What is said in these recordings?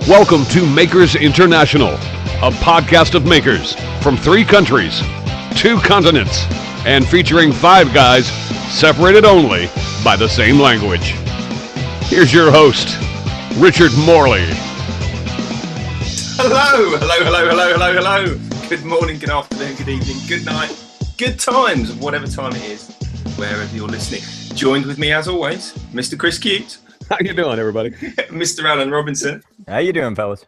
Welcome to Makers International, a podcast of makers from 3 countries, 2 continents, and featuring 5 guys separated only by the same language. Here's your host, Richard Morley. Hello. Good morning, good afternoon, good evening, good night, good times, whatever time it is, wherever you're listening. Joined with me, as always, Mr. Chris Cute. How you doing, everybody? Mr. Alan Robinson. How you doing, fellas?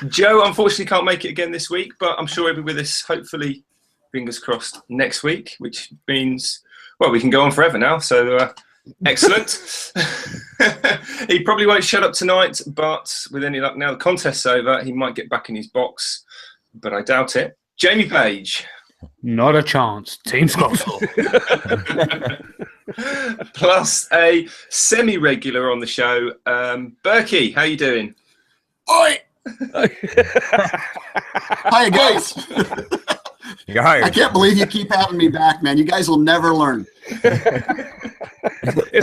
Joe, unfortunately, can't make it again this week, but I'm sure he'll be with us, hopefully, fingers crossed, next week, which means, well, we can go on forever now, so excellent. He probably won't shut up tonight, but with any luck, now the contest's over, he might get back in his box, but I doubt it. Jamie Page. Not a chance. Team Scotland. Plus a semi-regular on the show, Berkey. How you doing? Oi! Hi, guys. You're hired. I can't believe you keep having me back, man. You guys will never learn. It's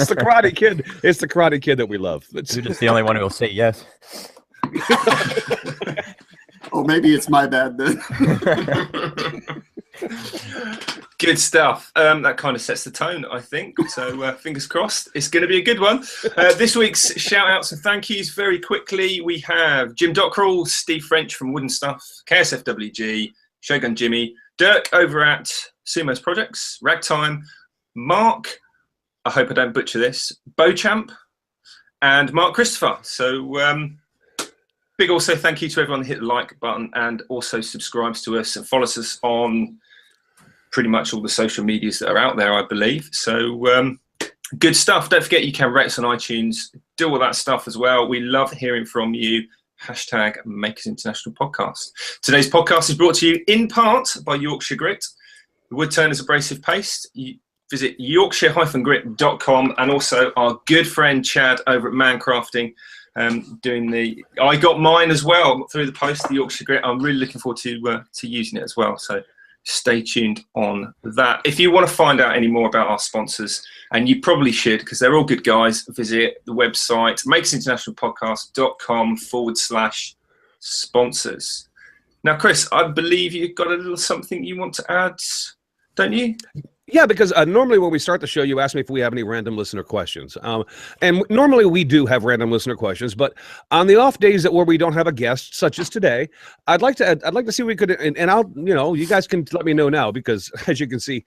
the Karate Kid. It's the Karate Kid that we love. You're just the only one who will say yes. Oh, maybe it's my bad then. Good stuff. That kind of sets the tone, I think. So fingers crossed. It's going to be a good one. This week's shout-outs and thank yous very quickly. We have Jim Dockrell, Steve French from Wooden Stuff, KSFWG, Shogun Jimi, Dirk over at Sumo's Projects, Ragtime, Mark, I hope I don't butcher this, Beauchamp, and Mark Christopher. So big also thank you to everyone that hit the like button and also subscribes to us and follows us on pretty much all the social medias that are out there, I believe. So good stuff. Don't forget you can rate us on iTunes, do all that stuff as well. We love hearing from you. Hashtag Makers International Podcast. Today's podcast is brought to you in part by Yorkshire Grit, the wood turners abrasive paste. You visit yorkshire-grit.com, and also our good friend Chad over at ManCrafting doing the. I got mine as well through the post, the Yorkshire Grit. I'm really looking forward to using it as well. So stay tuned on that. If you want to find out any more about our sponsors, and you probably should because they're all good guys, visit the website makersinternationalpodcast.com/sponsors. Now, Chris, I believe you've got a little something you want to add, don't you? Yeah, because normally when we start the show, you ask me if we have any random listener questions. And normally we do have random listener questions, but on the off days where we don't have a guest, such as today, I'd like to see if we could, and I'll, you guys can let me know now, because as you can see,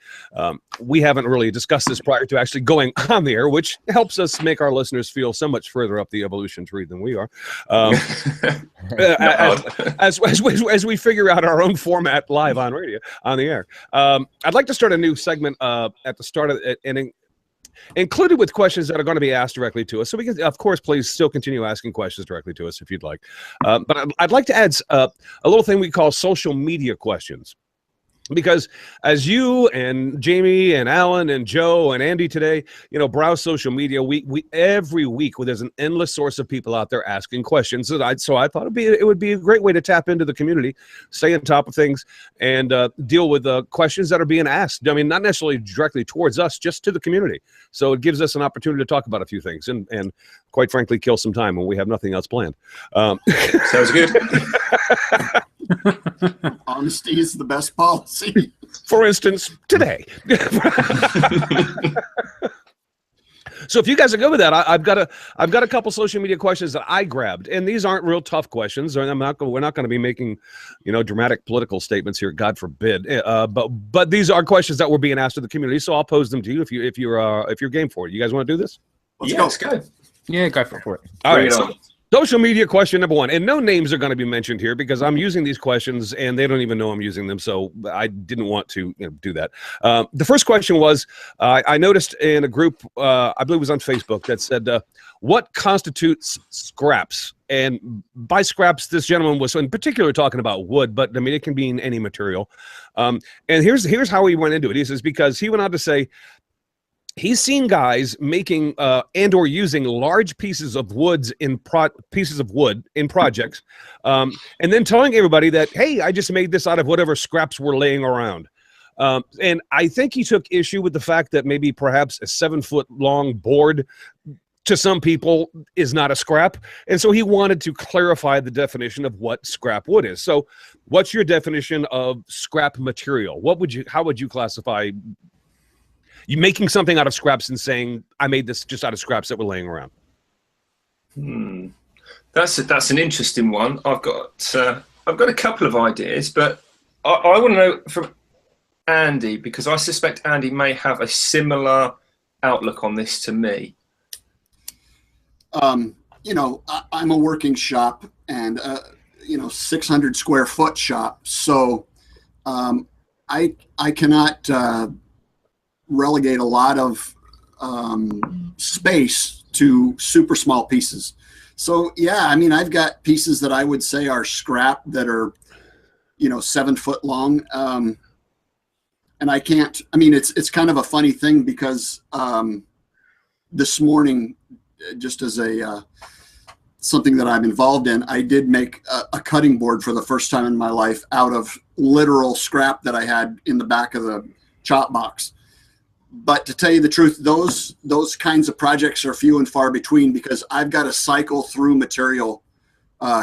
we haven't really discussed this prior to actually going on the air, which helps us make our listeners feel so much further up the evolution tree than we are. As we figure out our own format live on radio, on the air. I'd like to start a new segment at the start of it, and included with questions that are going to be asked directly to us. So we can, of course, please still continue asking questions directly to us if you'd like. But I'd like to add a little thing we call social media questions. Because as you and Jamie and Alan and Joe and Andy today, browse social media, we every week there's an endless source of people out there asking questions. So I thought it would be a great way to tap into the community, stay on top of things, and deal with the questions that are being asked. I mean, not necessarily directly towards us, just to the community. So it gives us an opportunity to talk about a few things and quite frankly, kill some time when we have nothing else planned. Sounds good. Honesty is the best policy. For instance, today. So if you guys are good with that, I've got a couple social media questions that I grabbed, and these aren't real tough questions. We're not going to be making, dramatic political statements here, God forbid. But these are questions that were being asked of the community, so I'll pose them to you if you're game for it. You guys want to do this? Let's go. Yeah, go for it. All right. So social media question number 1, and no names are going to be mentioned here because I'm using these questions and they don't even know I'm using them, so I didn't want to do that. The first question was, I noticed in a group, I believe it was on Facebook, that said, what constitutes scraps? And by scraps, this gentleman was in particular talking about wood, but I mean, it can be in any material. And here's how he went into it. He says, because he went on to say, he's seen guys making and or using large pieces of wood in projects, and then telling everybody that, hey, I just made this out of whatever scraps were laying around. And I think he took issue with the fact that maybe perhaps a 7-foot long board to some people is not a scrap. And so he wanted to clarify the definition of what scrap wood is. So what's your definition of scrap material? How would you classify you making something out of scraps and saying, I made this just out of scraps that were laying around? That's an interesting one. I've got a couple of ideas, but I want to know from Andy, because I suspect Andy may have a similar outlook on this to me. You know, I'm a working shop and, 600 square foot shop. So I cannot relegate a lot of space to super small pieces. So, yeah, I mean, I've got pieces that I would say are scrap that are, 7 foot long. And I can't, I mean, it's kind of a funny thing because this morning, just as something that I'm involved in, I did make a cutting board for the first time in my life out of literal scrap that I had in the back of the chop box. But to tell you the truth, those kinds of projects are few and far between because I've got to cycle through material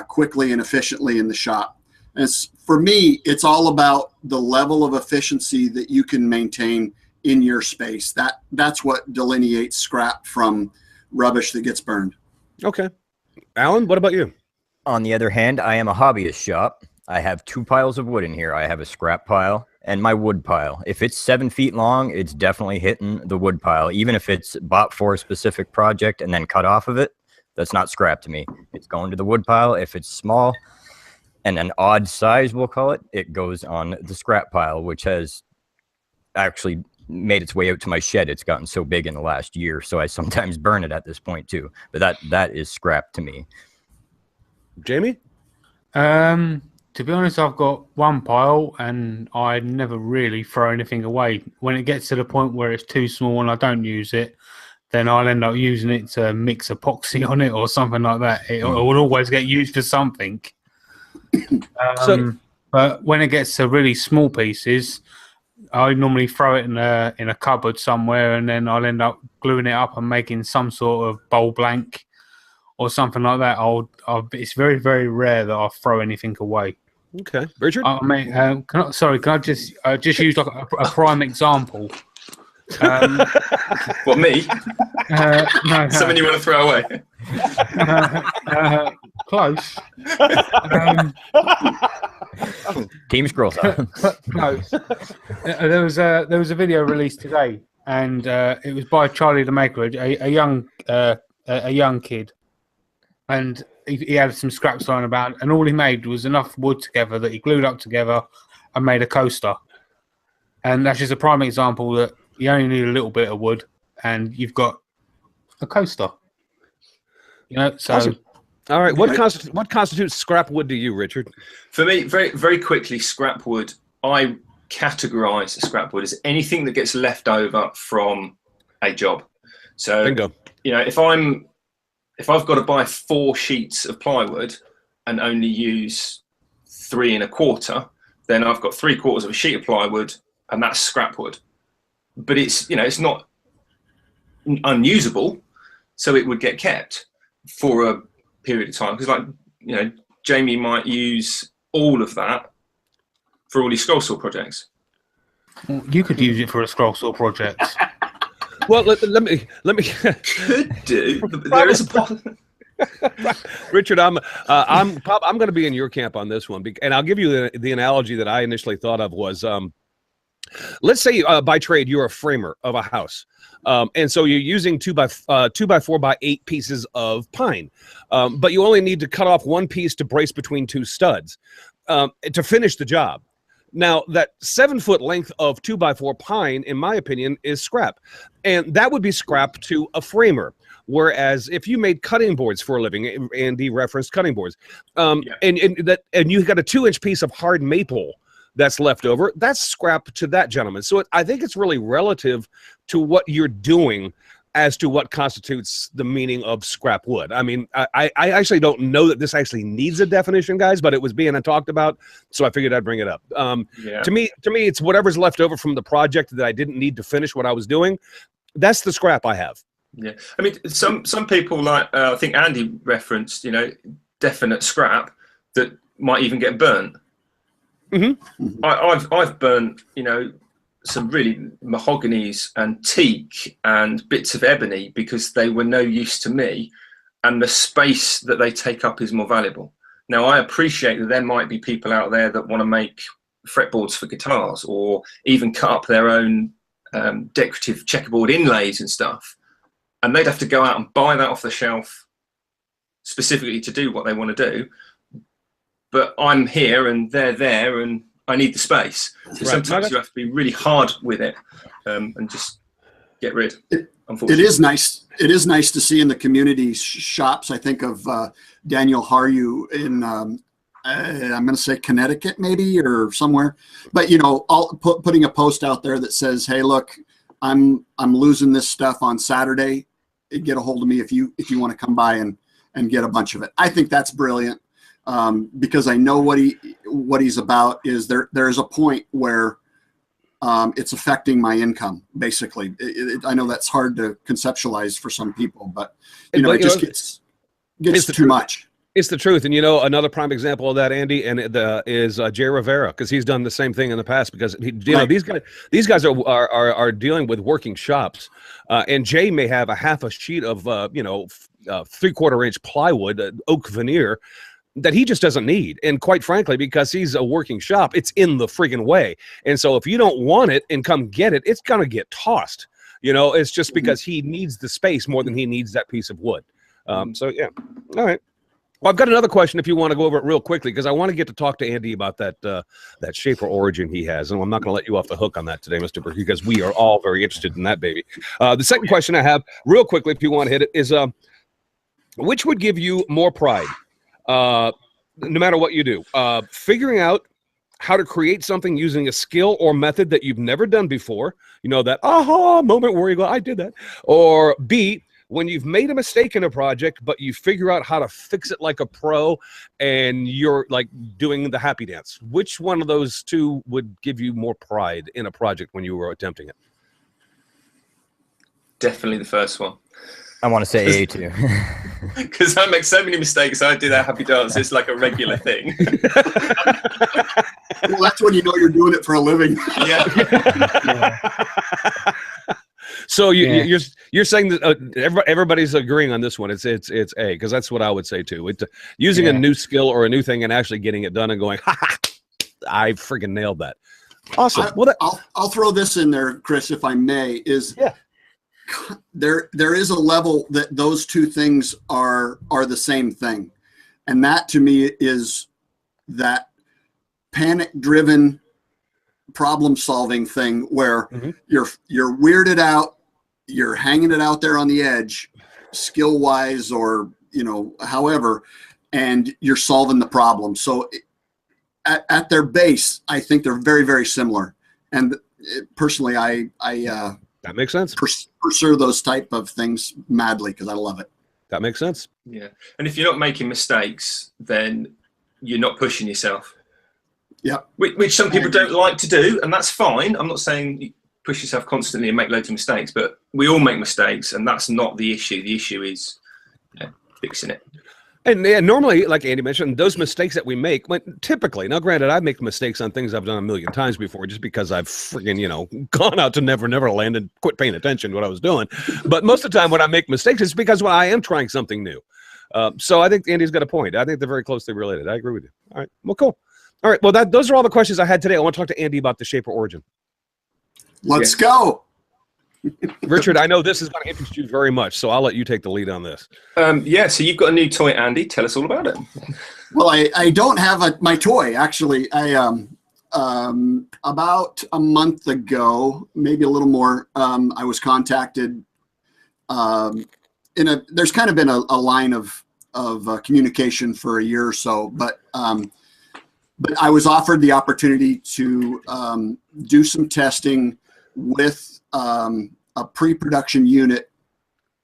quickly and efficiently in the shop. And for me, it's all about the level of efficiency that you can maintain in your space. That's what delineates scrap from rubbish that gets burned. Okay. Alan, what about you? On the other hand, I am a hobbyist shop. I have 2 piles of wood in here. I have a scrap pile and my wood pile. If it's 7 feet long, it's definitely hitting the wood pile. Even if it's bought for a specific project and then cut off of it, that's not scrap to me. It's going to the wood pile. If it's small and an odd size, we'll call it, it goes on the scrap pile, which has actually made its way out to my shed. It's gotten so big in the last year, so I sometimes burn it at this point too. But that is scrap to me. Jamie? To be honest, I've got 1 pile and I never really throw anything away. When it gets to the point where it's too small and I don't use it, then I'll end up using it to mix epoxy on it or something like that. It will always get used for something. But when it gets to really small pieces, I normally throw it in a cupboard somewhere, and then I'll end up gluing it up and making some sort of bowl blank or something like that. It's very, very rare that I'll throw anything away. Okay, Richard. I mean, can I just use like a prime example? What, me? No. Something you want to throw away? Close. Team scroll. Close. There was a video released today, and it was by Charlie the Maker, a young kid, and he had some scraps lying about, and all he made was enough wood together that he glued up together and made a coaster. And that's just a prime example that you only need a little bit of wood, and you've got a coaster. So. Awesome. All right. What constitutes scrap wood to you, Richard? For me, very, very quickly, scrap wood, I categorize scrap wood as anything that gets left over from a job. So, Bingo. If I've got to buy 4 sheets of plywood and only use 3 1/4, then I've got 3/4 of a sheet of plywood, and that's scrap wood. But it's not unusable, so it would get kept for a period of time, because Jamie might use all of that for all his scroll saw projects. Well, you could use it for a scroll saw project. Well, let me. Could do. There is a Richard, I'm going to be in your camp on this one, and I'll give you the analogy that I initially thought of was, let's say by trade you're a framer of a house, and so you're using 2 by 4 by 8 pieces of pine, but you only need to cut off 1 piece to brace between 2 studs to finish the job. Now, that 7-foot length of 2 by 4 pine, in my opinion, is scrap, and that would be scrap to a framer. Whereas if you made cutting boards for a living, Andy referenced cutting boards, and you got a 2-inch piece of hard maple that's left over, that's scrap to that gentleman. So I think it's really relative to what you're doing as to what constitutes the meaning of scrap wood. I mean, I actually don't know that this actually needs a definition, guys, but it was being talked about, so I figured I'd bring it up. To me, it's whatever's left over from the project that I didn't need to finish what I was doing. That's the scrap I have. Yeah, I mean, some people like I think Andy referenced, you know, definite scrap that might even get burnt. Mm-hmm. I've burnt, you know, some really mahoganies and teak and bits of ebony because they were no use to me, and the space that they take up is more valuable. Now, I appreciate that there might be people out there that want to make fretboards for guitars or even cut up their own decorative checkerboard inlays and stuff, and they'd have to go out and buy that off the shelf specifically to do what they want to do. But I'm here and they're there, and I need the space. So sometimes you have to be really hard with it and just get rid. Unfortunately, it is nice. It is nice to see in the community shops. I think of Daniel Haryu in I'm going to say Connecticut, maybe, or somewhere. But you know, putting a post out there that says, "Hey, look, I'm losing this stuff on Saturday. Get a hold of me if you want to come by and get a bunch of it." I think that's brilliant. Because I know what he's about is there is a point where it's affecting my income. Basically, I know that's hard to conceptualize for some people, but you know, it just gets too much. It's the truth. And you know, another prime example of that, Andy, and is Jay Rivera, because he's done the same thing in the past. Because know, these guys are dealing with working shops, and Jay may have a half a sheet of 3/4 inch plywood, oak veneer, that he just doesn't need. And quite frankly, because he's a working shop, it's in the friggin' way. And so if you don't want it and come get it, it's gonna get tossed. You know, it's just because he needs the space more than he needs that piece of wood. So yeah, all right. Well, I've got another question if you want to go over it real quickly, because I want to get to talk to Andy about that shaper origin he has. And I'm not going to let you off the hook on that today, Mr. Burke, because we are all very interested in that baby. The second question I have, real quickly, if you want to hit it, is which would give you more pride? No matter what you do, figuring out how to create something using a skill or method that you've never done before, you know, that aha moment where you go, I did that. Or B, when you've made a mistake in a project, but you figure out how to fix it like a pro and you're like doing the happy dance. Which one of those two would give you more pride in a project when you were attempting it? Definitely the first one. I want to say A too. Because I make so many mistakes. I do that happy dance. It's like a regular thing. Well, that's when you know you're doing it for a living. Yeah. So you're saying that everybody's agreeing on this one. It's A, because that's what I would say too. It's using a new skill or a new thing and actually getting it done and going, ha ha, I freaking nailed that. Awesome. I'll throw this in there, Chris, if I may. There is a level that those two things are the same thing, and that to me is that panic-driven problem-solving thing where you're weirded out, you're hanging it out there on the edge, skill-wise or however, and you're solving the problem. So at their base, I think they're very, very similar. And personally, I that makes sense. Pursue those type of things madly because I love it. That makes sense. Yeah, and if you're not making mistakes, then you're not pushing yourself. Yep. Which some people don't like to do, and that's fine. I'm not saying you push yourself constantly and make loads of mistakes, but we all make mistakes, and that's not the issue. The issue is fixing it. And normally, like Andy mentioned, those mistakes that we make, typically, now granted, I make mistakes on things I've done a million times before just because I've friggin', gone out to Neverland and quit paying attention to what I was doing. But most of the time when I make mistakes, it's because when I am trying something new. So I think Andy's got a point. I think they're very closely related. I agree with you. All right. Well, cool. All right. Well, those are all the questions I had today. I want to talk to Andy about the shaper origin. Let's go. Richard, I know this is going to interest you very much, so I'll let you take the lead on this. So you've got a new toy, Andy. Tell us all about it. Well, I don't have my toy, actually. I about a month ago, maybe a little more, I was contacted. There's kind of been a line of communication for a year or so, but I was offered the opportunity to do some testing with a pre-production unit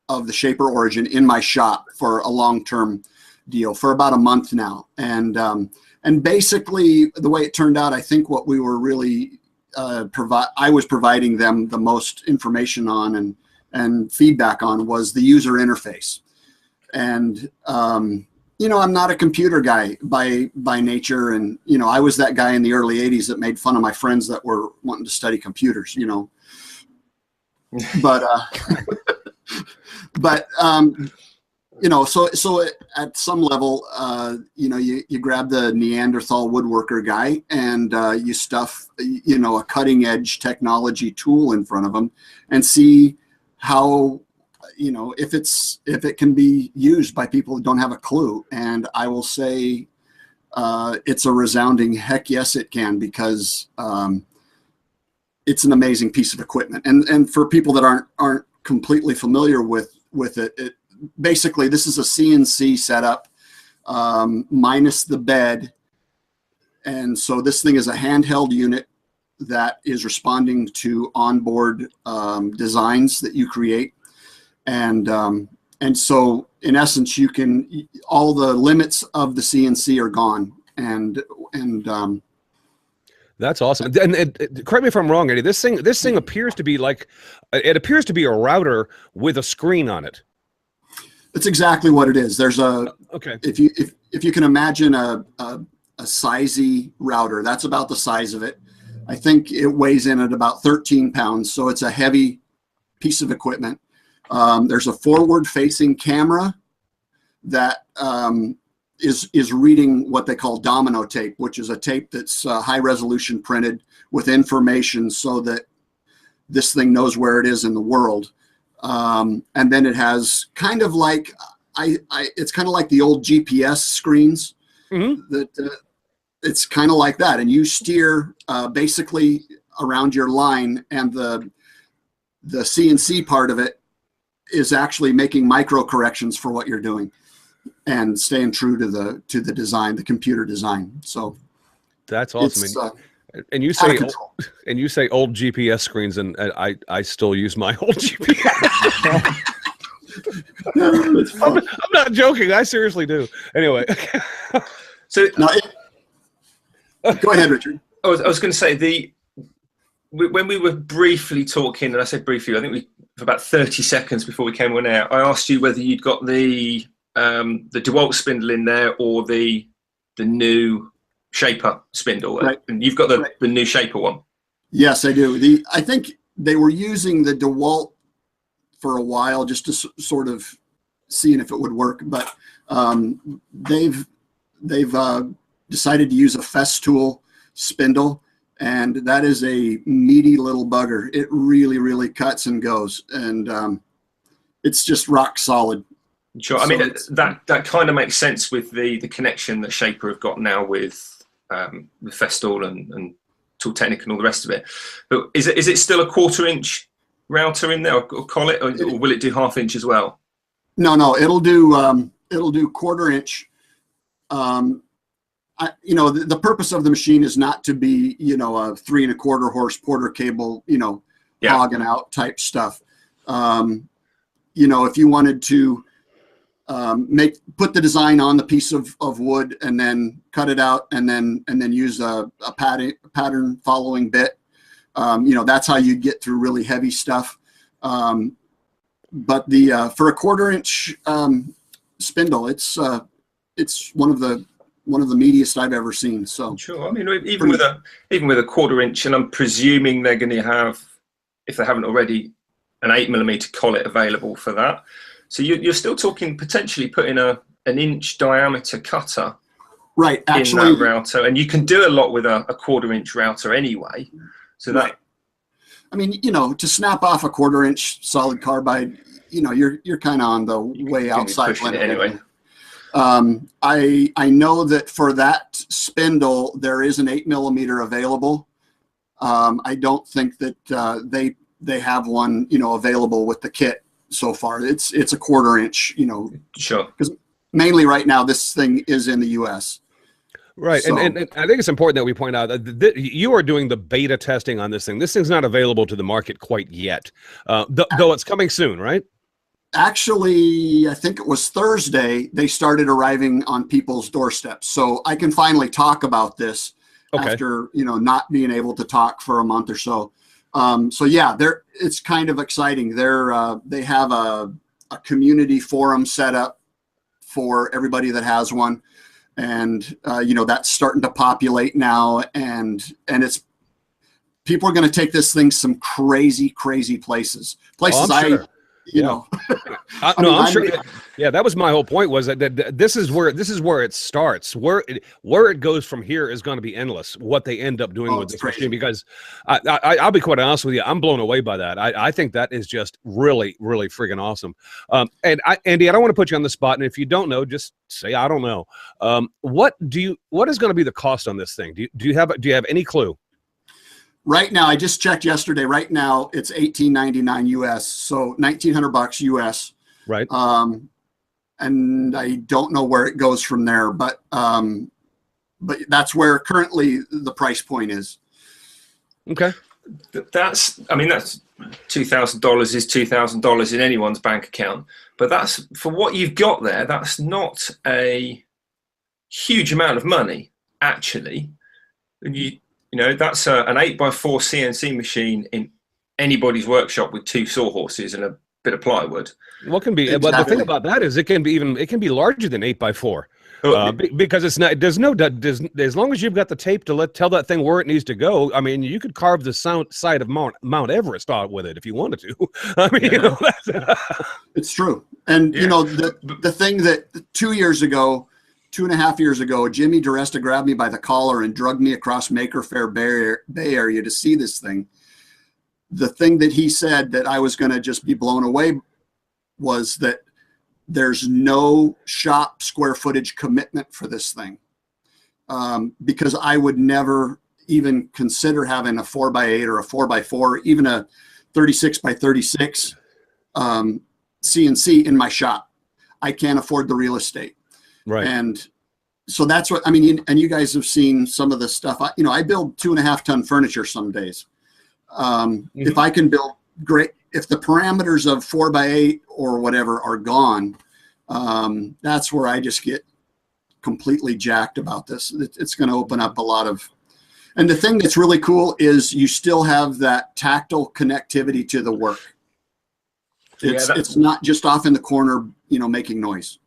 of the shaper origin in my shop for a long-term deal for about a month now. And basically the way it turned out, I think what we were really I was providing them the most information on and feedback on was the user interface. And you know, I'm not a computer guy by nature, and you know, I was that guy in the early '80s that made fun of my friends that were wanting to study computers, you know. But you know, so at some level, you know, you grab the Neanderthal woodworker guy and you stuff, you know, a cutting edge technology tool in front of them and see how, you know, if it can be used by people who don't have a clue. And I will say it's a resounding heck yes, it can, because it's an amazing piece of equipment. And for people that aren't completely familiar with it, basically this is a CNC setup minus the bed. And so this thing is a handheld unit that is responding to onboard designs that you create. And so in essence, you can, all the limits of the CNC are gone. And that's awesome. And correct me if I'm wrong, Eddie. This thing appears to be like, it appears to be a router with a screen on it. That's exactly what it is. There's a, okay. If you can imagine a sizey router, that's about the size of it. I think it weighs in at about 13 pounds. So it's a heavy piece of equipment. There's a forward-facing camera that is reading what they call domino tape, which is a tape that's high-resolution printed with information so that this thing knows where it is in the world. And then it has kind of like it's kind of like the old GPS screens. Mm-hmm. That it's kind of like that, and you steer basically around your line, and the CNC part of it is actually making micro corrections for what you're doing and staying true to the design, the computer design. So that's awesome. And you say old GPS screens, and I still use my old GPS. I'm not joking. I seriously do. Anyway, so no, go ahead, Richard. I was going to say when we were briefly talking, and I said briefly, I think for about 30 seconds before we came on air, I asked you whether you'd got the Dewalt Spindle in there or the new Shaper spindle, right. And you've got the new Shaper one. Yes, I do. I think they were using the Dewalt for a while just to sort of seeing if it would work, but they've decided to use a Festool spindle, and that is a meaty little bugger. It really, really cuts and goes, and it's just rock solid. Sure. I mean, that kind of makes sense with the connection that Shaper have got now with Festool and Tool Technic and all the rest of it. But is it still a 1/4 inch router in there, or collet, or will it do 1/2 inch as well? No, it'll do 1/4 inch. You know, the purpose of the machine is not to be, you know, a 3 1/4 horse Porter cable, you know, hogging out type stuff. You know, if you wanted to put the design on the piece of wood and then cut it out and then use a pattern following bit, you know, that's how you get through really heavy stuff. But for a 1/4 inch spindle, it's one of the meatiest I've ever seen. So sure. I mean, even with a 1/4 inch, and I'm presuming they're going to have, if they haven't already, an 8mm collet available for that. So you're still talking potentially putting an inch diameter cutter, right? Actually, in that router, and you can do a lot with a 1/4 inch router anyway. So right. I mean, you know, to snap off a 1/4 inch solid carbide, you know, you're kind of on the way outside limit anyway. I know that for that spindle there is an 8mm available. I don't think that they have one, you know, available with the kit so far. It's a 1/4 inch, you know. Sure. Because mainly right now this thing is in the U.S. Right, so, and I think it's important that we point out that you are doing the beta testing on this thing. This thing's not available to the market quite yet, though it's coming soon, right? Actually, I think it was Thursday they started arriving on people's doorsteps. So I can finally talk about this after, you know, not being able to talk for a month or so. So yeah, it's kind of exciting. They have a community forum set up for everybody that has one, and that's starting to populate now, and it's people are going to take this thing some crazy places. Oh, I'm sure. I'm sure. Yeah, that was my whole point. Was that this is where it starts. Where it goes from here is going to be endless. What they end up doing with this machine, because I'll be quite honest with you, I'm blown away by that. I think that is just really friggin' awesome. And Andy, I don't want to put you on the spot, and if you don't know, just say I don't know. What is going to be the cost on this thing? Do you have any clue? Right now, I just checked yesterday. Right now, it's $18.99 US, so $1,900 US. Right. And I don't know where it goes from there, but that's where currently the price point is. Okay. That's $2,000 is $2,000 in anyone's bank account, but that's for what you've got there. That's not a huge amount of money, actually. And that's an 8x4 CNC machine in anybody's workshop with 2 sawhorses and a bit of plywood. What can be? Exactly. But the thing about that is it can be larger than 8x4, because it's not. As long as you've got the tape to tell that thing where it needs to go. I mean, you could carve the side of Mount Everest out with it if you wanted to. I mean, it's true. And the thing that 2.5 years ago, Jimmy DiResta grabbed me by the collar and drugged me across Maker Faire Bay Area to see this thing. The thing that he said that I was going to just be blown away was that there's no shop square footage commitment for this thing, because I would never even consider having a 4x8 or a 4x4, even a 36x36 CNC in my shop. I can't afford the real estate. Right. And so that's what I mean. And you guys have seen some of the stuff. I build 2.5-ton furniture some days. If I can build great, if the parameters of 4x8 or whatever are gone, that's where I just get completely jacked about this. It's going to open up a lot of, and the thing that's really cool is you still have that tactile connectivity to the work. It's not just off in the corner, making noise.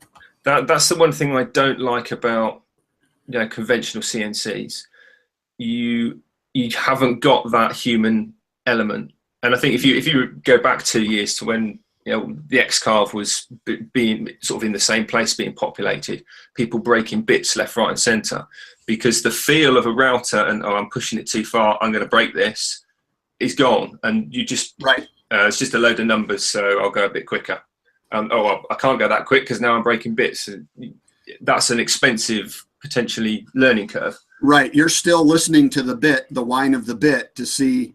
That's the one thing I don't like about conventional CNCs. You haven't got that human element, and I think if you go back 2 years to when the X-Carve was being sort of in the same place, being populated, people breaking bits left, right, and centre, because the feel of a router and I'm pushing it too far, I'm going to break this, is gone, and you just it's just a load of numbers, so I'll go a bit quicker. I can't go that quick because now I'm breaking bits. That's an expensive, potentially, learning curve. Right. You're still listening to the whine of the bit to see,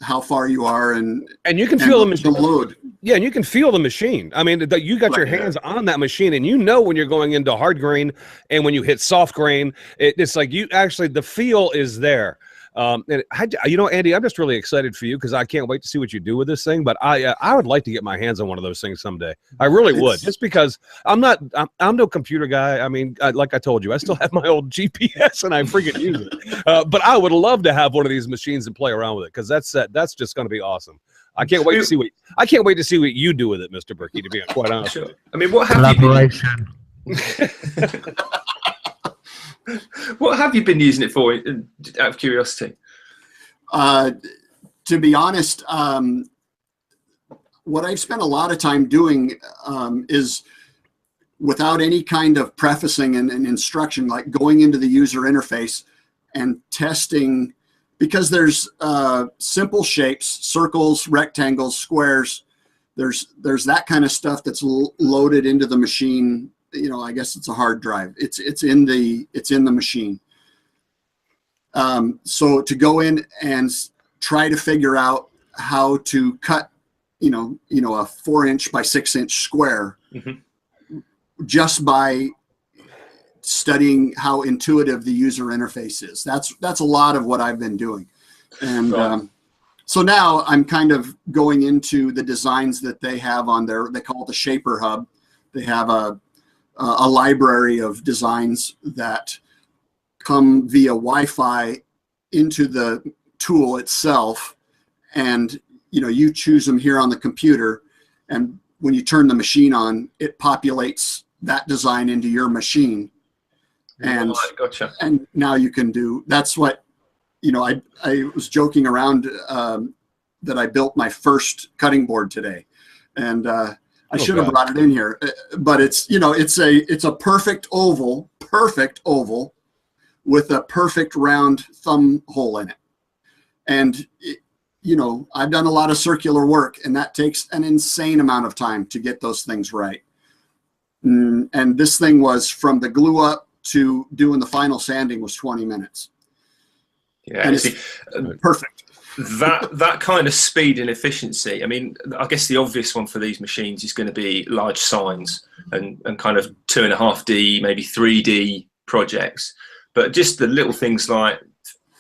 how far you are, and you can feel the load. Yeah, and you can feel the machine. I mean, you got your hands on that machine, and when you're going into hard grain and when you hit soft grain, it's like the feel is there. And Andy, I'm just really excited for you because I can't wait to see what you do with this thing. But I would like to get my hands on one of those things someday. I really would, just because I'm no computer guy. I mean, like I told you, I still have my old GPS and I freaking use it. But I would love to have one of these machines and play around with it because that's just going to be awesome. I can't wait to see what you do with it, Mr. Berkey. To be quite honest, sure. I mean, what have collaboration? What have you been using it for, out of curiosity? To be honest, what I've spent a lot of time doing is, without any kind of prefacing and instruction, like going into the user interface and testing, because there's simple shapes, circles, rectangles, squares. There's that kind of stuff that's loaded into the machine. I guess it's a hard drive. It's in the machine. So to go in and try to figure out how to cut, a 4-inch by 6-inch square, just by studying how intuitive the user interface is. That's a lot of what I've been doing, and so now I'm kind of going into the designs that they have on they call it the Shaper Hub. They have a library of designs that come via Wi-Fi into the tool itself, and you choose them here on the computer, and when you turn the machine on, it populates that design into your machine. And gotcha. And now you can do, that's what, I was joking around that I built my first cutting board today, and I should have brought it in here, but it's it's a perfect oval with a perfect round thumb hole in it. And I've done a lot of circular work, and that takes an insane amount of time to get those things right. And this thing was, from the glue up to doing the final sanding, was 20 minutes. Yeah, and it's perfect. That kind of speed and efficiency. I mean, I guess the obvious one for these machines is going to be large signs and kind of 2.5D, maybe 3D projects. But just the little things like,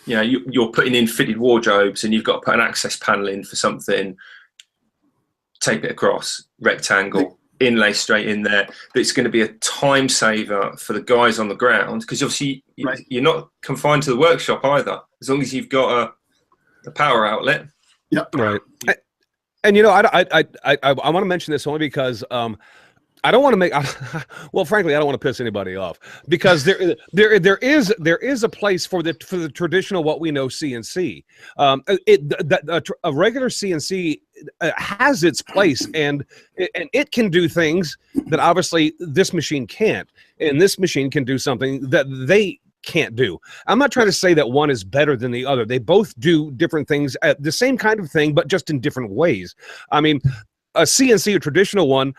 you're putting in fitted wardrobes and you've got to put an access panel in for something, tape it across, rectangle, inlay straight in there. That's going to be a time saver for the guys on the ground, because obviously you're not confined to the workshop either, as long as you've got a power outlet. Yep. Right. And I want to mention this only because I don't want to make, well, frankly, I don't want to piss anybody off, because there is a place for the traditional, what we know, CNC. A regular CNC has its place, and it can do things that obviously this machine can't, and this machine can do something that they can't do. I'm not trying to say that one is better than the other. They both do different things, the same kind of thing, but just in different ways. I mean, a CNC, a traditional one,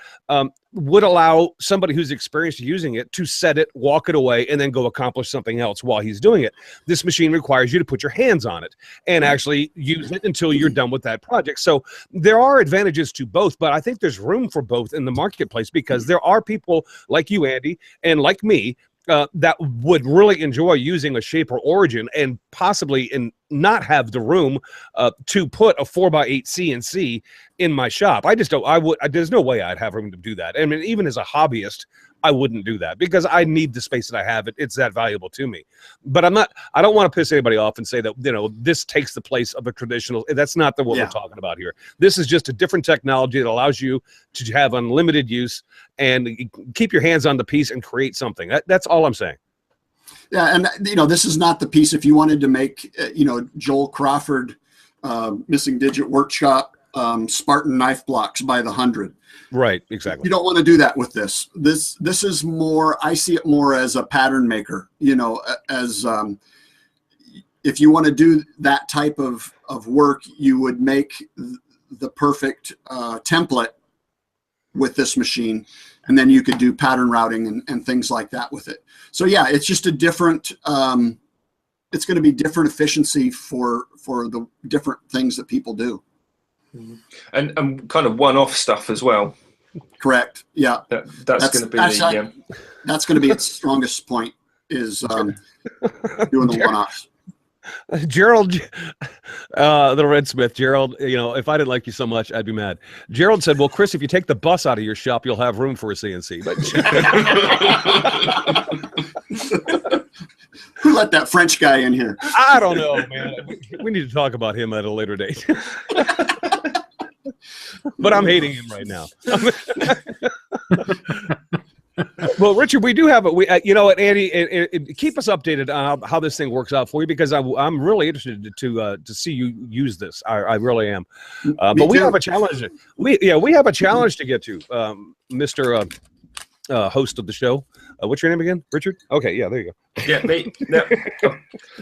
would allow somebody who's experienced using it to set it, walk it away, and then go accomplish something else while he's doing it. This machine requires you to put your hands on it and actually use it until you're done with that project. So there are advantages to both, but I think there's room for both in the marketplace, because there are people like you, Andy, and like me, that would really enjoy using a Shape or Origin, and possibly not have the room to put a 4x8 CNC in my shop. I just don't. There's no way I'd have room to do that. I mean, even as a hobbyist, I wouldn't do that, because I need the space that I have. It's that valuable to me. But I don't want to piss anybody off and say that this takes the place of a traditional. That's not what we're talking about here. This is just a different technology that allows you to have unlimited use and keep your hands on the piece and create something. That's all I'm saying. Yeah, and this is not the piece. If you wanted to make Joel Crawford Missing Digit Workshop Spartan knife blocks by the 100. Right, exactly. You don't want to do that with this. This is more, I see it more as a pattern maker, as if you want to do that type of work, you would make the perfect template with this machine, and then you could do pattern routing and things like that with it. So yeah, it's just a different, it's going to be different efficiency for the different things that people do. And kind of one-off stuff as well. Correct. Yeah. That's going to be that's going to be its strongest point, is doing the one-offs. Gerald, the Red Smith, Gerald, if I didn't like you so much, I'd be mad. Gerald said, well, Chris, if you take the bus out of your shop, you'll have room for a CNC. But who let that French guy in here? I don't know, man. We need to talk about him at a later date. But I'm hating him right now. Well, Richard, we do have Andy, keep us updated on how this thing works out for you, because I'm really interested to see you use this. I really am. But we have a challenge. We have a challenge to get to, Mr. Host of the show. What's your name again, Richard? Okay, yeah, there you go. Yeah, me. No,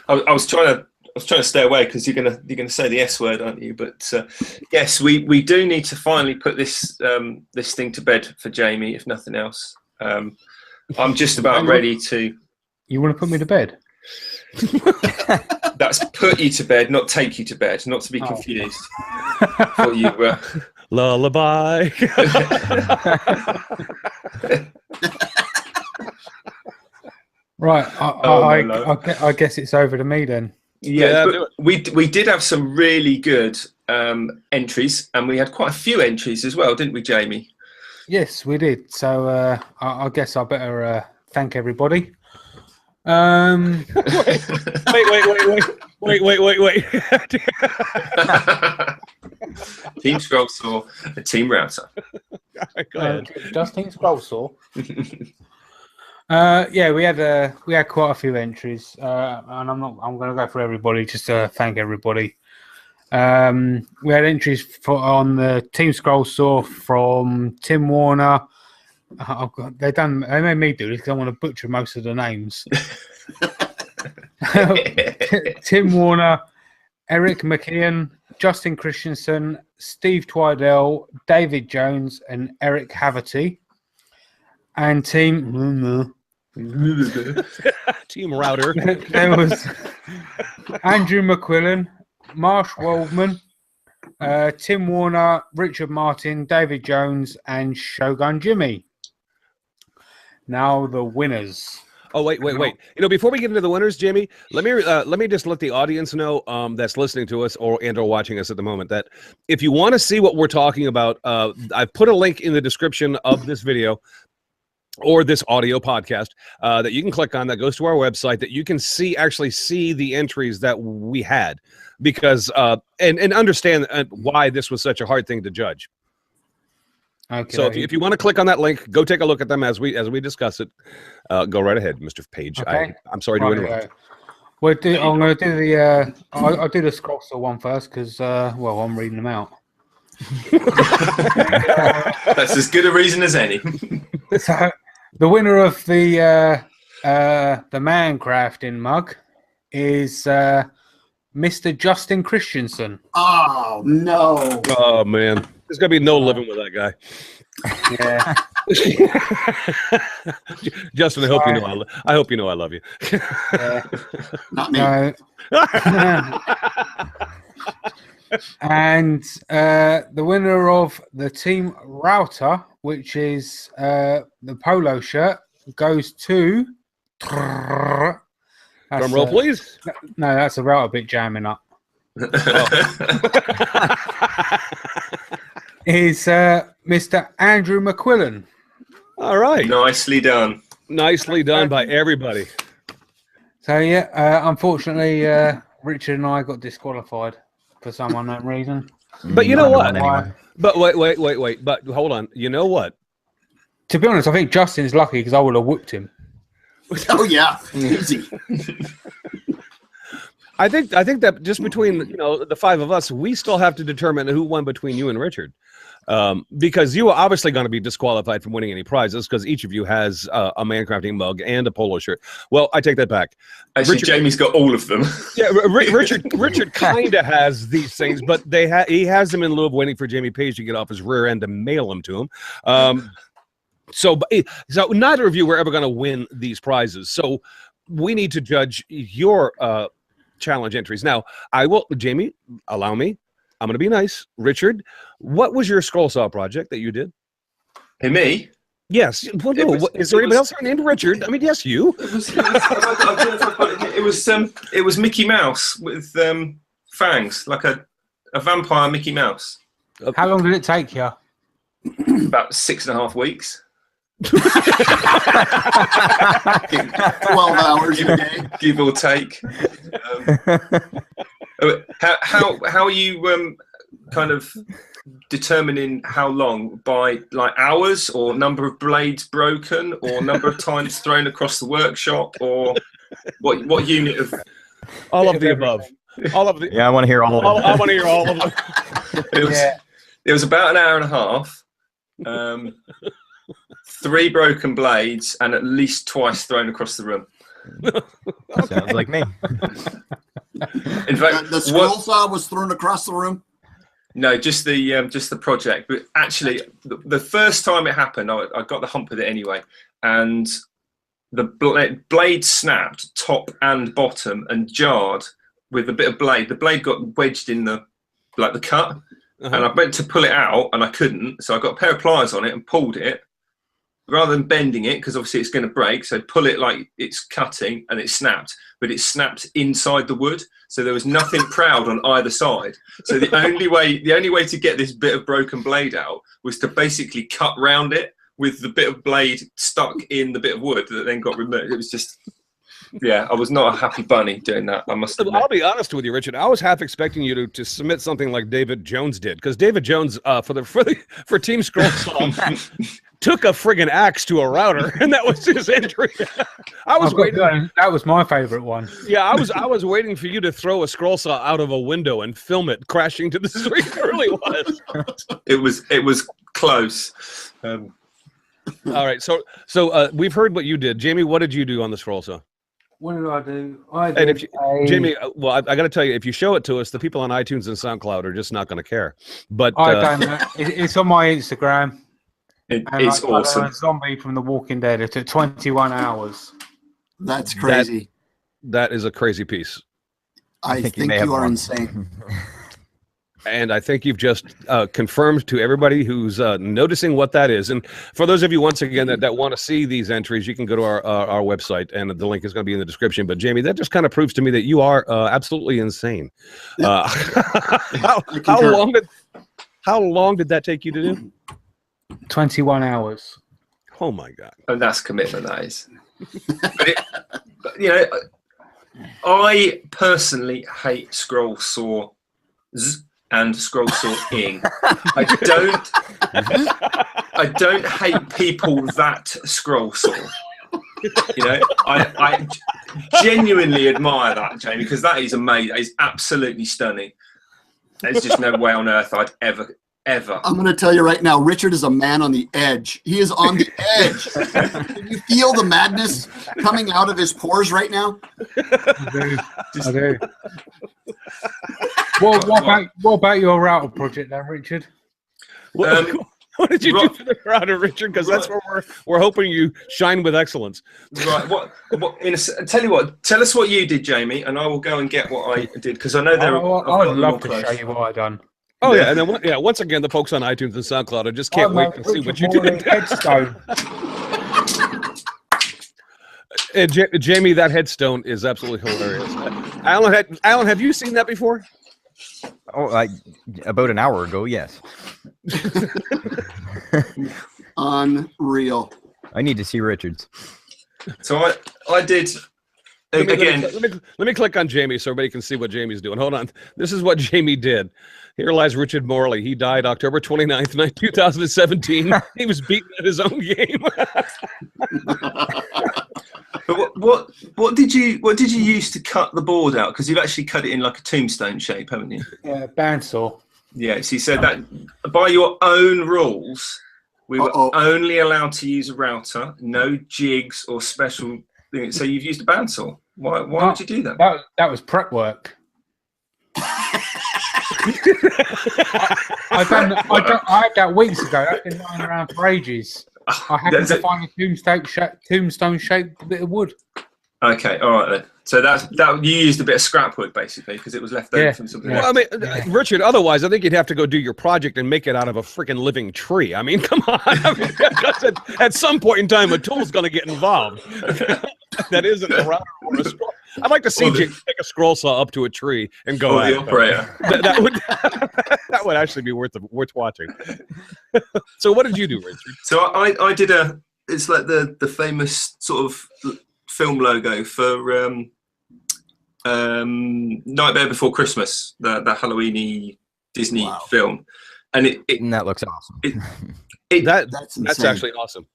I was trying to stay away, because you're gonna say the S word, aren't you? But yes, we do need to finally put this thing to bed for Jamie, if nothing else. I'm just about ready to. You want to put me to bed? That's put you to bed, not take you to bed. Not to be confused. For you, lullaby. Right. I guess it's over to me then. Yeah, but we did have some really good entries, and we had quite a few entries as well, didn't we, Jamie? Yes, we did. So I guess I better thank everybody. Wait. Wait. Team scroll saw, a team router. Go ahead. Just team scroll saw. Yeah, we had quite a few entries, and I'm going to go for everybody just to thank everybody. We had entries on the Team Scroll Saw from Tim Warner. Oh God, they made me do this because I want to butcher most of the names. Tim Warner, Eric McKeon, Justin Christensen, Steve Twydell, David Jones, and Erik Haverty. And Team Router. There was Andrew McQuillen, Marsh Wildman, Tim Warner, Richard Martin, David Jones, and Shogun Jimi. Now the winners. Oh wait! Before we get into the winners, Jimmy, let me just let the audience know that's listening to us or watching us at the moment that if you want to see what we're talking about, I've put a link in the description of this video or this audio podcast that you can click on that goes to our website that you can actually see the entries that we had because and understand why this was such a hard thing to judge. Okay. So if you want to click on that link, go take a look at them as we discuss it. Go right ahead, Mr. Page. Okay. I'm sorry to interrupt. I'm going to do the I'll do the scroll saw one first because I'm reading them out. That's as good a reason as any. So, the winner of the ManCrafting mug is Mr. Justin Christensen. Oh no! Oh man, there's gonna be no living with that guy. Yeah. Justin, I hope you know I love you. Not me. And the winner of the team router, which is the Polo Shirt, goes to. Drum roll, please. No, that's a router bit jamming up. Is Mr. Andrew McQuillen. All right. Nicely done. Nicely done by everybody. So, yeah, unfortunately, Richard and I got disqualified for some unknown reason. But you know what? Anyway. But wait. But hold on. You know what? To be honest, I think Justin's lucky because I would have whooped him. Oh yeah, easy. I think that just between the five of us, we still have to determine who won between you and Richard, because you are obviously going to be disqualified from winning any prizes because each of you has a ManCrafting mug and a Polo Shirt. Well, I take that back. Actually, Jamie's got all of them. Yeah, Richard kind of has these things, but he has them in lieu of waiting for Jamie Page to get off his rear end to mail them to him. So neither of you were ever going to win these prizes. So we need to judge your challenge entries. Now, Jamie, allow me. I'm going to be nice. Richard, what was your scroll saw project that you did? Hey, me? Yes. Well, no. Is there anybody else named Richard? I mean, yes, you. It was Mickey Mouse with fangs, like a vampire Mickey Mouse. How long did it take you? About 6.5 weeks. 12 hours a day, give or take. How are you kind of determining how long? By like hours, or number of blades broken, or number of times thrown across the workshop, or what unit of? All of the above. All of the. Yeah, I want to hear all of them. I want to hear all of them. It was about an hour and a half. 3 broken blades and at least twice thrown across the room. Sounds like me. In fact, the scroll saw was thrown across the room. No, just the project. But actually, the first time it happened, I got the hump with it anyway, and the blade snapped top and bottom and jarred with a bit of blade. The blade got wedged in the cut. And I went to pull it out, and I couldn't. So I got a pair of pliers on it and pulled it, rather than bending it, because obviously it's going to break. So pull it like it's cutting, and it snapped. But it snapped inside the wood, so there was nothing proud on either side. So the only way to get this bit of broken blade out was to basically cut round it with the bit of blade stuck in the bit of wood that then got removed. It was just Yeah, I was not a happy bunny doing that. I must admit. I'll be honest with you, Richard. I was half expecting you to submit something like David Jones did, because David Jones for Team Scroll Saw took a friggin' axe to a router, and that was his entry. I was waiting. That was my favorite one. Yeah, I was waiting for you to throw a scroll saw out of a window and film it crashing to the street. It really was. It was close. All right, so we've heard what you did, Jamie. What did you do on the scroll saw? What did I do? And if you, Jamie, well, I got to tell you, if you show it to us, the people on iTunes and SoundCloud are just not going to care. But I don't know. It's on my Instagram. It's awesome. A zombie from The Walking Dead. It took 21 hours. That's crazy. That is a crazy piece. I think you are insane. And I think you've just confirmed to everybody who's noticing what that is. And for those of you, once again, that want to see these entries, you can go to our website, and the link is going to be in the description. But, Jamie, that just kind of proves to me that you are absolutely insane. How long did that take you to do? 21 hours. Oh, my God. And that's commitment, that is. But you know, I personally hate scroll saws and scroll sawing. I don't hate people that scroll saw. You know, I genuinely admire that, Jamie, because that is amazing. That is absolutely stunning. There's just no way on earth I'd ever. I'm going to tell you right now, Richard is a man on the edge. He is on the edge. Can you feel the madness coming out of his pores right now? I do. What about your router project then, Richard? What did you do for the router, Richard? Because that's where we're hoping you shine with excellence. Right. Tell you what. Tell us what you did, Jamie, and I will go and get what I did, because I know there. I'd love to show you what I done. Oh yeah, and then once again, the folks on iTunes and SoundCloud, I just can't wait to see what you did. Headstone. Jamie, that headstone is absolutely hilarious. Alan, have you seen that before? Oh, about an hour ago, yes. Unreal. I need to see Richard's. So I did. Let me click on Jamie so everybody can see what Jamie's doing. Hold on. This is what Jamie did. Here lies Richard Morley. He died October 29th, 2017. He was beaten at his own game. But what did you use to cut the board out? Because you've actually cut it in like a tombstone shape, haven't you? Yeah, bandsaw. Yes, he said that by your own rules, we were only allowed to use a router, no jigs or special things. So you've used a bandsaw. Why would you do that? That was prep work. I had that weeks ago. That's been lying around for ages. I happened to find a tombstone-shaped bit of wood. Okay, all right then. So that you used a bit of scrap wood basically because it was left over from something else. Well, I mean, Richard, otherwise I think you'd have to go do your project and make it out of a freaking living tree. I mean, come on. I mean, at some point in time, a tool's going to get involved. That isn't a router or a scroll. I'd like to see Jake take a scroll saw up to a tree and go at the operator. That would actually be worth watching. So what did you do, Richard? So I did it's like the famous sort of film logo for Nightmare Before Christmas, the Halloweeny Disney film, and that looks awesome. That's actually awesome.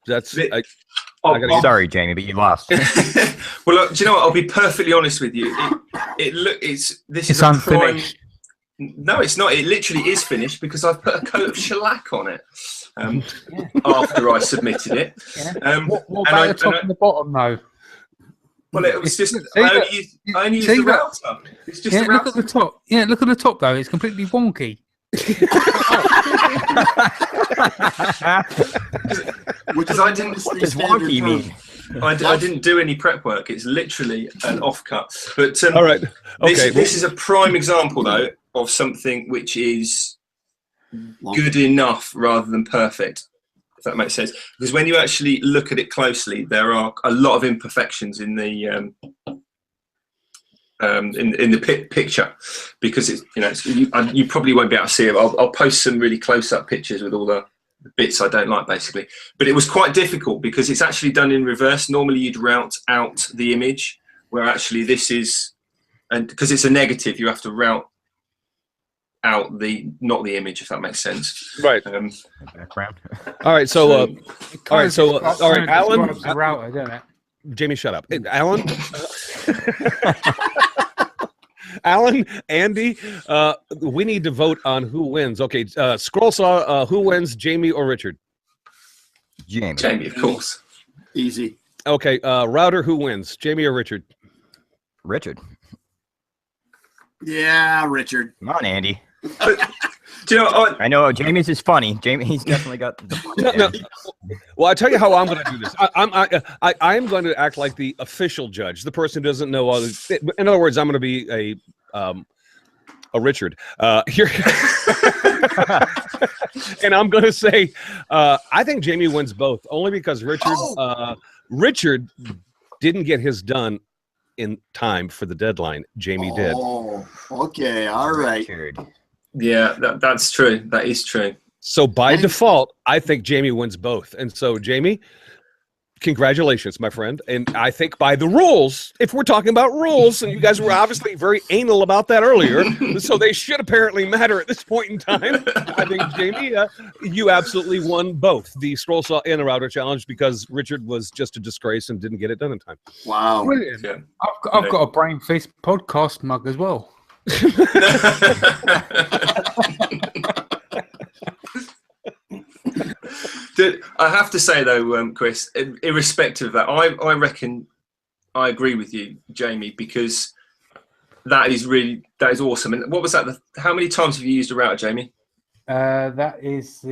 Sorry, Jamie, but you lost. Well, look, do you know what? I'll be perfectly honest with you. This is unfinished. No, it's not. It literally is finished because I've put a coat of shellac on it after I submitted it. Yeah. What about the top and the bottom, though? Well, it was just I only used the router. It's just the router. Look at the top. Yeah, look at the top though. It's completely wonky. Because I didn't. What does wonky mean? I didn't do any prep work. It's literally an offcut. But all right, okay. This is a prime example though of something which is good enough rather than perfect. If that makes sense, because when you actually look at it closely, there are a lot of imperfections in the picture, because it's you probably won't be able to see it. I'll post some really close-up pictures with all the bits I don't like, basically. But it was quite difficult because it's actually done in reverse. Normally, you'd route out the image where actually this is, and because it's a negative, you have to route out not the image, if that makes sense. Right. Background. All right. So, all right, Alan. The router, don't it? Jamie, shut up. Alan. Alan, Andy, we need to vote on who wins. Okay, Scroll Saw, who wins, Jamie or Richard? Jamie. Jamie, of course. Easy. Okay, Router, who wins, Jamie or Richard? Richard. Yeah, Richard. Come on, Andy. Do you know? I know Jamie's is funny. He's definitely got the funny. No. Well, I tell you how I'm going to do this. I'm going to act like the official judge, the person who doesn't know all the. In other words, I'm going to be a Richard here, and I'm going to say I think Jamie wins both, only because Richard didn't get his done in time for the deadline. Jamie did. Oh, okay, all right. Yeah, that's true. That is true. So by default, I think Jamie wins both. And so, Jamie, congratulations, my friend. And I think by the rules, if we're talking about rules, and you guys were obviously very anal about that earlier, so they should apparently matter at this point in time. I think, Jamie, you absolutely won both the Scroll Saw and the Router Challenge because Richard was just a disgrace and didn't get it done in time. Wow. Brilliant. Yeah. I've got a Brain Feast podcast mug as well. I have to say though, Chris, irrespective of that, I reckon I agree with you, Jamie, because that is awesome. And what was that? How many times have you used a router, Jamie? That is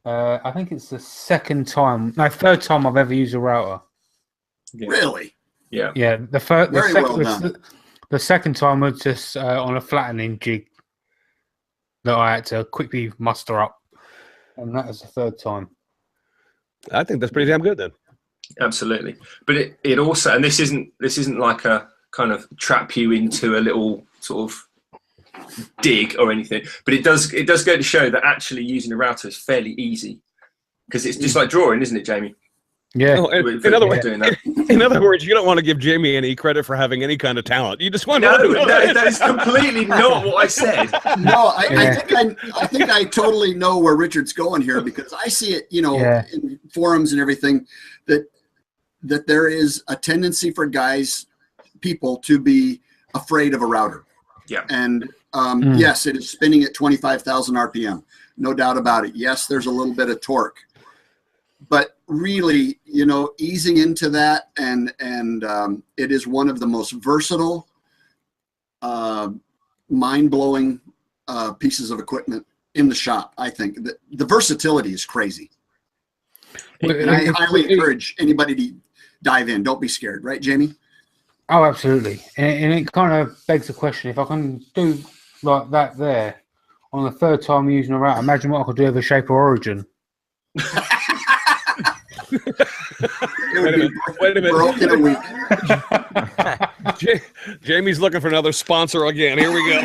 I think it's the third time I've ever used a router. Yeah. Really? Yeah. Yeah. The second time was just on a flattening jig that I had to quickly muster up, and that was the third time. I think that's pretty damn good then. Absolutely, but it also, and this isn't like a kind of trap you into a little sort of dig or anything, but it does go to show that actually using a router is fairly easy because it's just like drawing, isn't it, Jamie? Yeah. No, in other words, you don't want to give Jamie any credit for having any kind of talent. You just want to. No, that is completely not what I said. No, I think I totally know where Richard's going here because I see it, in forums and everything that there is a tendency for people to be afraid of a router. Yeah. And yes, it is spinning at 25,000 RPM, no doubt about it. Yes, there's a little bit of torque. But really, easing into that, and it is one of the most versatile, mind-blowing pieces of equipment in the shop. I think the versatility is crazy, and I highly encourage anybody to dive in. Don't be scared, right, Jamie? Oh, absolutely. And it kind of begs the question: if I can do like that there on the third time using a router, imagine what I could do with a Shape of Origin. Wait a minute. Broken a week. Jamie's looking for another sponsor again. Here we go.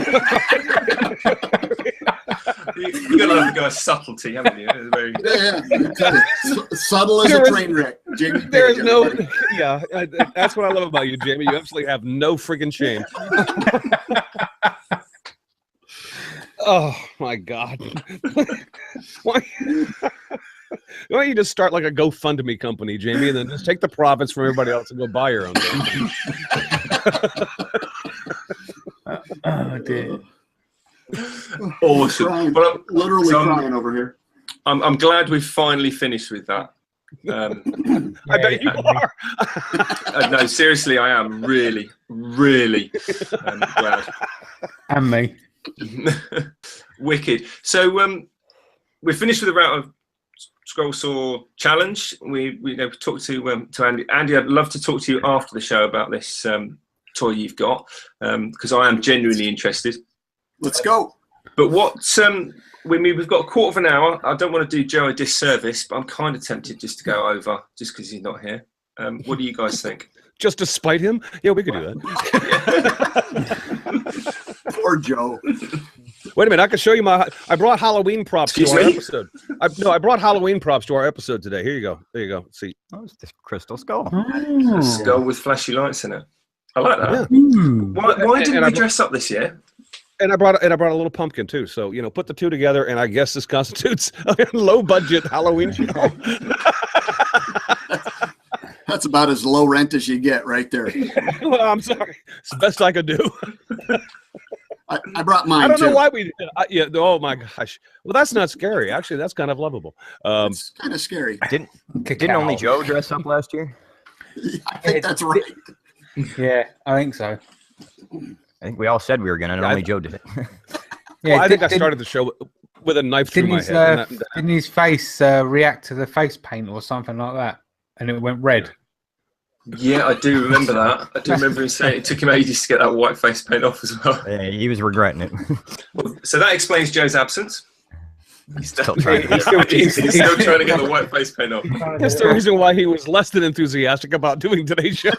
You got to let go of subtlety, haven't you? Subtle as a train wreck. Jamie, there is no. Yeah, that's what I love about you, Jamie. You absolutely have no friggin' shame. Oh my God! Why don't you just start like a GoFundMe company, Jamie, and then just take the profits from everybody else and go buy your own thing? Oh dear! Awesome. But I'm literally crying over here. I'm glad we've finally finished with that. I bet you are. No, seriously, I am really, really glad. And me. Wicked. So we're finished with the route of Scroll Saw challenge. We talked to Andy. Andy, I'd love to talk to you after the show about this toy you've got because I am genuinely interested. Let's go. But we've got a quarter of an hour. I don't want to do Joe a disservice, but I'm kind of tempted just to go over just because he's not here. What do you guys think? Just to spite him? Yeah, we could do that. Poor Joe. Wait a minute, I can show you my. I brought Halloween props Excuse to our me? episode. I brought Halloween props to our episode today. Here you go. There you go. See. Oh, it's this crystal skull. A skull with flashy lights in it. I like that. Yeah. Why didn't we dress up this year? And I brought a little pumpkin too. So put the two together, and I guess this constitutes a low budget Halloween show. That's about as low rent as you get right there. Well, I'm sorry. It's the best I could do. I brought mine. I don't too. know why we did. Yeah. Oh my gosh. Well, that's not scary. Actually, that's kind of lovable. It's kind of scary. Didn't only Joe dress up last year? I think that's right. Yeah, I think so. I think we all said we were gonna, and only Joe did it. Yeah, Well, I think I started the show with a knife through my head. Didn't his face react to the face paint or something like that, and it went red? Yeah, I do remember that. I do remember him saying it took him ages to get that white face paint off as well. Yeah, he was regretting it. Well, so that explains Joe's absence. He's still trying. He's still trying to get the white face paint off. That's the reason why he was less than enthusiastic about doing today's show.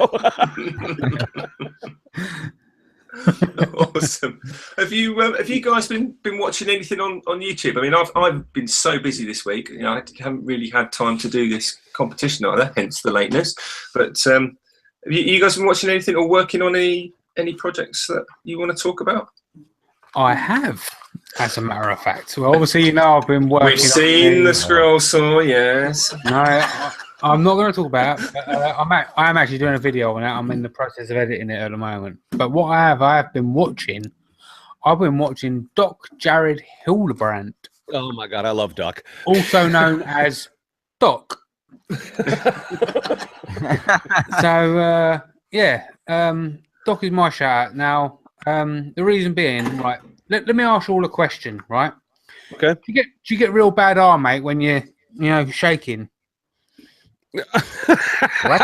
Awesome. Have you guys been watching anything on YouTube? I mean, I've been so busy this week. I haven't really had time to do this competition either, hence the lateness. But have you guys been watching anything or working on any projects that you want to talk about? I have, as a matter of fact. Well, obviously, I've been working. We've seen the scroll saw, yes. No, I'm not going to talk about it. But, I am actually doing a video on it. I'm in the process of editing it at the moment. But what I have been watching. I've been watching Doc Jared Hildebrandt. Oh my God, I love Doc. Also known as Doc. So Doc is my shout out. Now, the reason being, right, let me ask you all a question, right? Okay. Do you get real bad arm, mate, when you're shaking? What?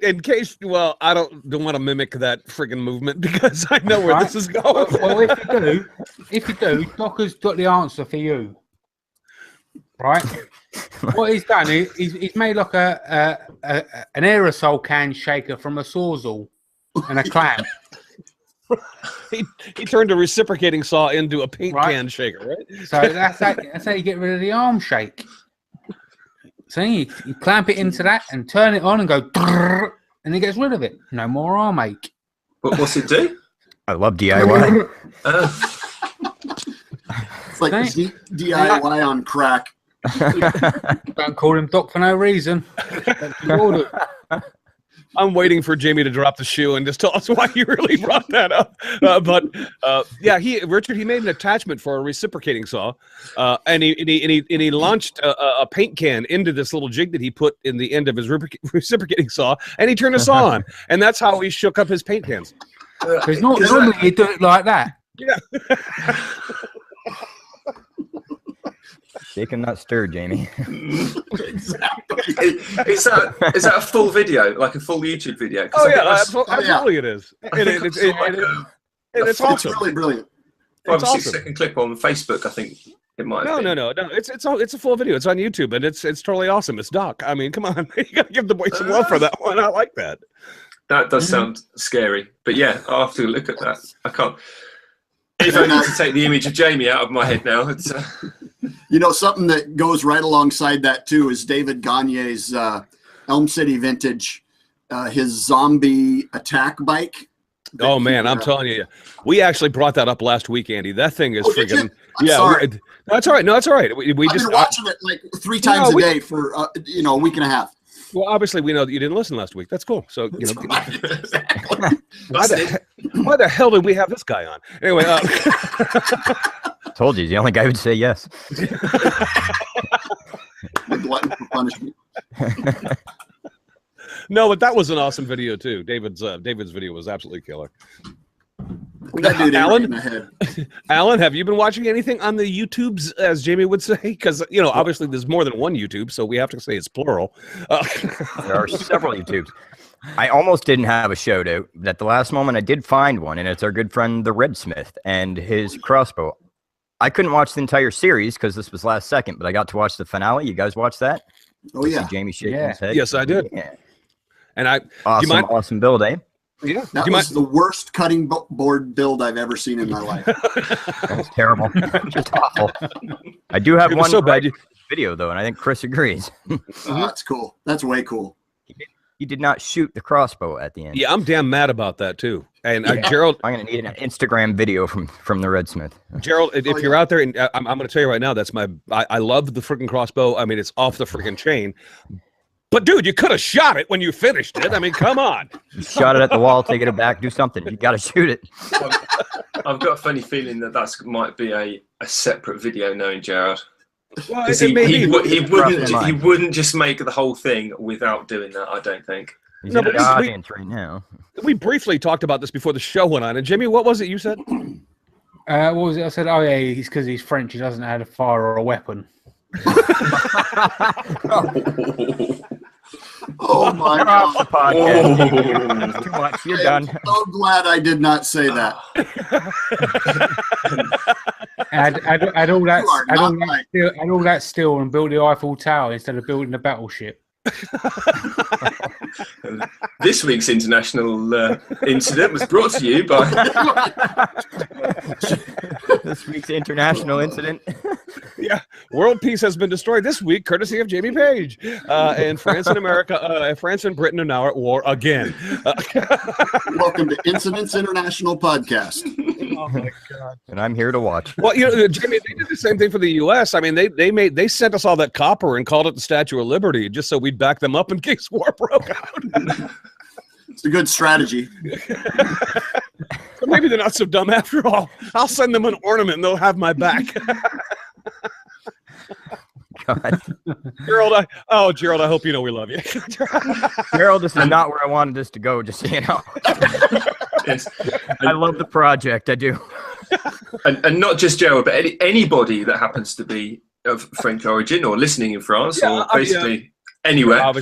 In case, well, I don't want to mimic that friggin' movement because I know where this is going. Well, if you do, Doc has got the answer for you. Right? What he's done, he's made like an aerosol can shaker from a Sawzall and a clamp. He turned a reciprocating saw into a paint can shaker, right? So that's how you get rid of the arm shake. So you clamp it into that and turn it on and go, and it gets rid of it. No more arm ache. But what's it do? I love DIY. It's like DIY on crack. Don't call him Doc for no reason. I'm waiting for Jamie to drop the shoe and just tell us why he really brought that up. Richard, he made an attachment for a reciprocating saw, and he launched a paint can into this little jig that he put in the end of his reciprocating saw, and he turned the saw on, and that's how he shook up his paint cans. Because normally you do it like that. Yeah. Shaken, not stirred, Jamie. Exactly. Is that a full video, like a full YouTube video? Oh yeah, absolutely it is. It's awesome. It's really brilliant. 5 or 6 second clip on Facebook, I think it might have been. No. It's a full video. It's on YouTube, and it's totally awesome. It's Doc. I mean, come on, you gotta give the boy some love for that one. I like that. That does sound scary, but yeah, I'll have to look at that. I can't. If I need to take the image of Jamie out of my head now, it's. Something that goes right alongside that too is David Gagne's Elm City Vintage, his zombie attack bike. Oh man, I'm telling you, we actually brought that up last week, Andy. That thing is friggin'. Sorry. That's all right. No, that's all right. We I've just been watching it like 3 times a day for a week and a half. Well, obviously, we know that you didn't listen last week. That's cool. So, Exactly. why the hell did we have this guy on? Anyway, Told you, he's the only guy who'd say yes. Glutton for punishment. No, but that was an awesome video too. David's video was absolutely killer. That dude ain't in the head. Alan, have you been watching anything on the YouTubes, as Jamie would say? Because obviously there's more than one YouTube, so we have to say it's plural. There are several YouTubes. I almost didn't have a shout out. At the last moment, I did find one, and it's our good friend the Redsmith and his crossbow. I couldn't watch the entire series because this was last second, but I got to watch the finale. You guys watched that? Oh yeah, Jamie shaking his head. Yes, I did. Yeah. And awesome build, eh? Yeah, That was the worst cutting board build I've ever seen in my life. That's terrible. Just awful. I do have one so bad. video though, and I think Chris agrees. Oh, that's cool. That's way cool. He did not shoot the crossbow at the end. Yeah, I'm damn mad about that too. And Yeah. Gerald, I'm gonna need an Instagram video from the Redsmith. Gerald, if you're out there, and I'm going to tell you right now, that's I love the freaking crossbow. I mean, it's off the freaking chain. But dude, you could have shot it when you finished it. I mean, come on. You shot it at the wall, take it back, do something. You got to shoot it. I've got a funny feeling that might be a separate video, knowing Jared. Well, Because it may be. he wouldn't just make the whole thing without doing that. I don't think. He's No, in the but audience right now. We briefly talked about this before the show went on. And Jimmy, what was it you said? What was it? I said, oh yeah, he's because he's French. He doesn't have a fire or a weapon. Oh my Off the God. podcast. That's too much. You're done. I'm so glad I did not say that. Add all that, You are add all not that, right. steel, add all that steel and build the Eiffel Tower instead of building a battleship. This week's international incident was brought to you by. This week's international incident. Yeah, world peace has been destroyed this week, courtesy of Jamie Page. And France and America, France and Britain are now at war again. Welcome to Incidents International Podcast. Oh my God! And I'm here to watch. Well, Jamie, they did the same thing for the U.S. I mean, they sent us all that copper and called it the Statue of Liberty just so we'd back them up in case war broke out. It's a good strategy. So maybe they're not so dumb after all. I'll send them an ornament and they'll have my back. God. Gerald, I hope you know we love you. Gerald, this is not where I wanted this to go, just so you know. Yes. I love the project, I do. And not just Gerald, but anybody that happens to be of French origin or listening in France or basically anywhere.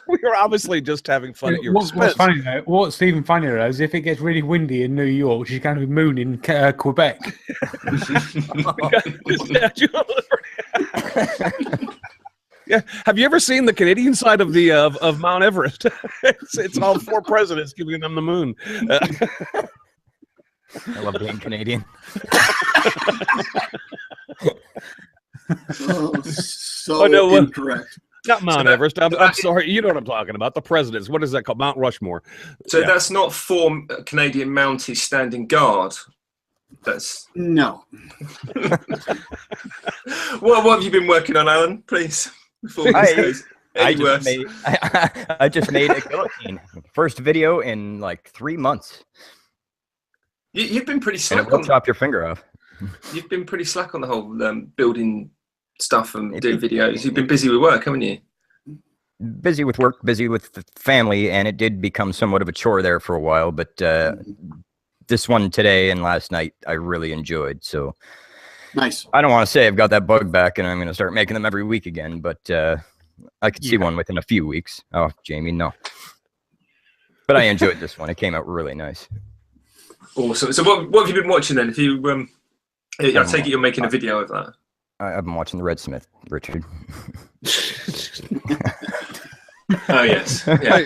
We were obviously just having fun at your What's expense. funny though? What's even funnier though is if it gets really windy in New York, she's going to be mooning Quebec. Yeah, have you ever seen the Canadian side of the of Mount Everest? It's all four presidents giving them the moon. I love being Canadian. So Oh, no, incorrect. Not Mount Everest. I'm sorry. You know what I'm talking about. The presidents. What is that called? Mount Rushmore. So Yeah. that's not 4 Canadian Mounties standing guard. That's No. what have you been working on, Alan? Please, before this goes any worse. I just made a guillotine. First video in like 3 months. You've been pretty And it slack will on. chop your finger off. You've been pretty slack on the whole building stuff and doing videos. You've been busy with work, haven't you? Busy with work, busy with the family, and it did become somewhat of a chore there for a while. But this one today and last night, I really enjoyed. So Nice. I don't want to say I've got that bug back and I'm going to start making them every week again, but I could see one within a few weeks. Oh, Jamie, no. But I enjoyed this one. It came out really nice. Awesome. So what have you been watching then? If you, I take it you're making a video of that. I've been watching the Redsmith, Richard. Oh yes. Yeah.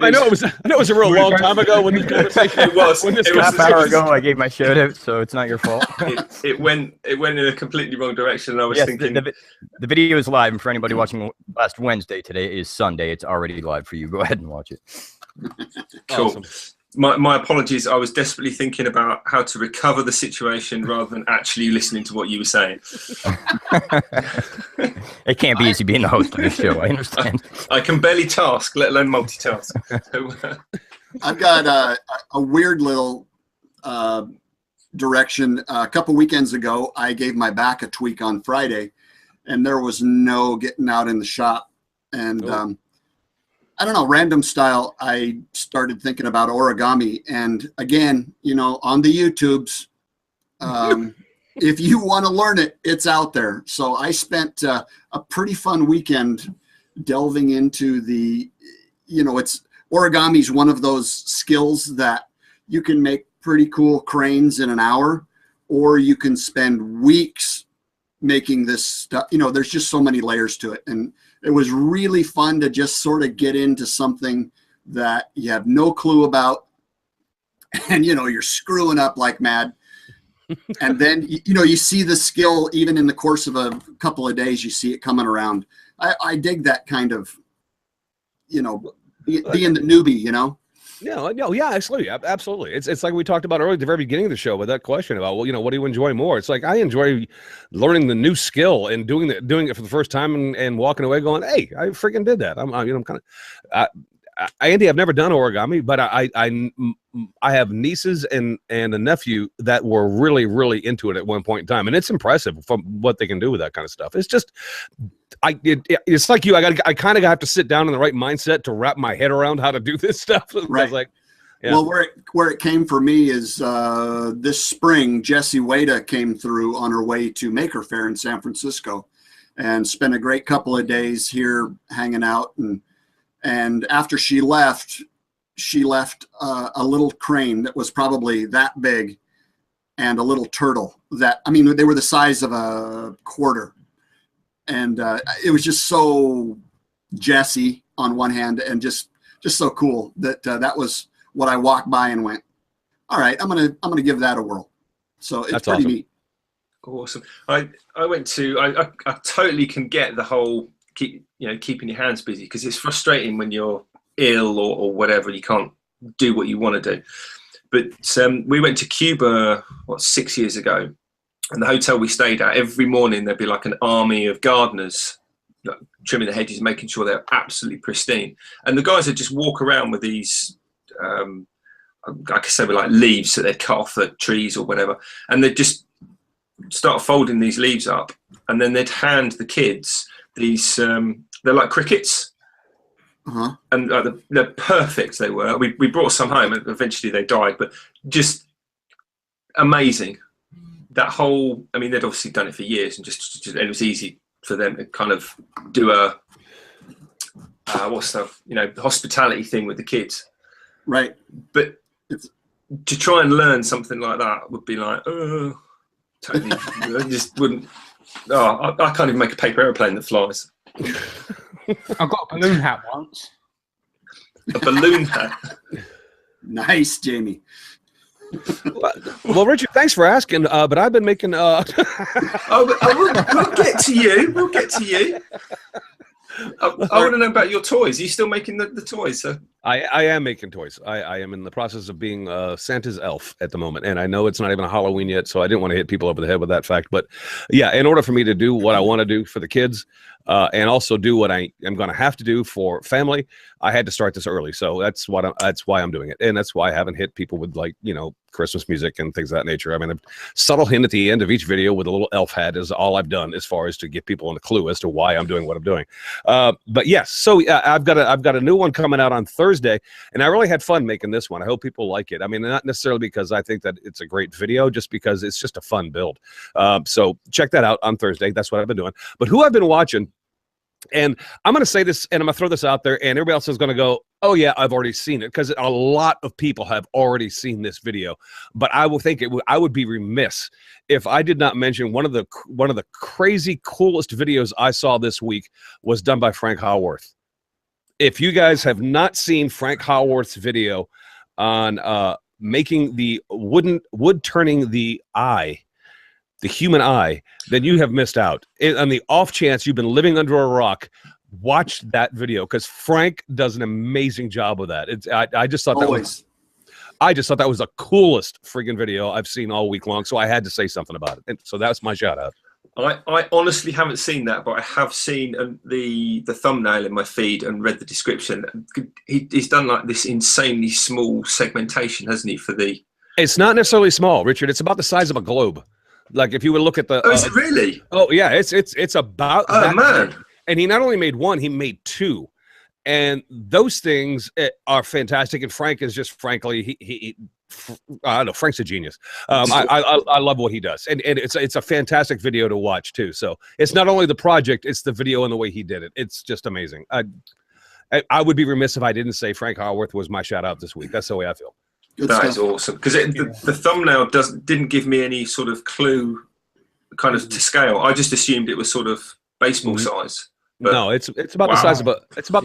I know it was a real long time ago when this conversation. It was. When this It was- Half hour ago, I gave my shout out, so it's not your fault. It went in a completely wrong direction. And I was Yes, thinking. the video is live, and for anybody watching last Wednesday, today is Sunday. It's already live for you. Go ahead and watch it. Cool. Awesome. My apologies. I was desperately thinking about how to recover the situation rather than actually listening to what you were saying. It can't be easy being the host of this show. I understand. I can barely task, let alone multitask. So, I've got a weird little direction. A couple weekends ago, I gave my back a tweak on Friday, and there was no getting out in the shop. And I don't know, random style, I started thinking about origami. And again, on the YouTubes, if you want to learn it, it's out there. So I spent a pretty fun weekend delving into origami is one of those skills that you can make pretty cool cranes in an hour, or you can spend weeks making this stuff. There's just so many layers to it. And it was really fun to just sort of get into something that you have no clue about, and you're screwing up like mad. And then you see the skill even in the course of a couple of days. You see it coming around. I dig that kind of, being the newbie. Yeah, absolutely. It's like we talked about earlier at the very beginning of the show with that question about, well, what do you enjoy more? It's like I enjoy learning the new skill and doing it for the first time and walking away going, hey, I freaking did that. I'm kind of. Andy, I've never done origami, but I have nieces and a nephew that were really, really into it at one point in time, and it's impressive from what they can do with that kind of stuff. It's just, it's like you. I kind of have to sit down in the right mindset to wrap my head around how to do this stuff. Right. I was like, yeah. Well, where it came for me is this spring, Jessie Wada came through on her way to Maker Faire in San Francisco, and spent a great couple of days here hanging out. And after she left a little crane that was probably that big, and a little turtle that, they were the size of a quarter. And it was just so Jessie on one hand, and just so cool that that was what I walked by and went, all right, I'm gonna give that a whirl. So it's pretty awesome. Neat. Awesome. I went to I totally can get the whole keeping your hands busy, because it's frustrating when you're ill or whatever, you can't do what you want to do. But we went to Cuba 6 years ago, and the hotel we stayed at, every morning there'd be like an army of gardeners trimming the hedges, making sure they're absolutely pristine. And the guys would just walk around with these like I said, with like leaves that they'd cut off the trees or whatever, and they'd just start folding these leaves up, and then they'd hand the kids these they're like crickets. And they're perfect. They were. We brought some home, and eventually they died, but just amazing. That whole, they'd obviously done it for years, and just and it was easy for them to kind of do a the hospitality thing with the kids, right? But to try and learn something like that would be like, totally. I just wouldn't. I can't even make a paper airplane that flies. I got a balloon hat once. A balloon hat. Nice, Jamie. Well, Richard, thanks for asking. But I've been making. We'll get to you. We'll get to you. I want to know about your toys. Are you still making the toys, sir? I am making toys. I am in the process of being Santa's elf at the moment, and I know it's not even a Halloween yet, so I didn't want to hit people over the head with that fact. But yeah, in order for me to do what I want to do for the kids, and also do what I am going to have to do for family, I had to start this early. So that's why I'm doing it, and that's why I haven't hit people with Christmas music and things of that nature. A subtle hint at the end of each video with a little elf hat is all I've done as far as to give people a clue as to why I'm doing what I'm doing. But yes, so I've got a new one coming out on Thursday, and I really had fun making this one. I hope people like it. Not necessarily because I think that it's a great video, just because it's just a fun build. So check that out on Thursday. That's what I've been doing. But who I've been watching, and I'm going to say this, and I'm going to throw this out there, and everybody else is going to go, oh yeah, I've already seen it, because a lot of people have already seen this video. But I will think I would be remiss if I did not mention one of the crazy coolest videos I saw this week was done by Frank Haworth. If you guys have not seen Frank Haworth's video on making the wood turning the eye, the human eye, then you have missed out. On the off chance you've been living under a rock, watch that video, because Frank does an amazing job with that. I just thought that was the coolest friggin' video I've seen all week long. So I had to say something about it. And so that's my shout out. I honestly haven't seen that, but I have seen the thumbnail in my feed and read the description. He's done like this insanely small segmentation, hasn't he? For the. It's not necessarily small, Richard. It's about the size of a globe. Like if you would look at the. Oh, is it really? Oh yeah, it's about. Oh that man! Big. And he not only made one, he made two, and those things are fantastic. And Frank is just, frankly, I don't know. Frank's a genius. I love what he does, and it's a fantastic video to watch too. So it's not only the project, it's the video and the way he did it. It's just amazing. I would be remiss if I didn't say Frank Haworth was my shout out this week. That's the way I feel. That is awesome, because the thumbnail didn't give me any sort of clue, kind of to scale. I just assumed it was sort of baseball size. But, no, it's about the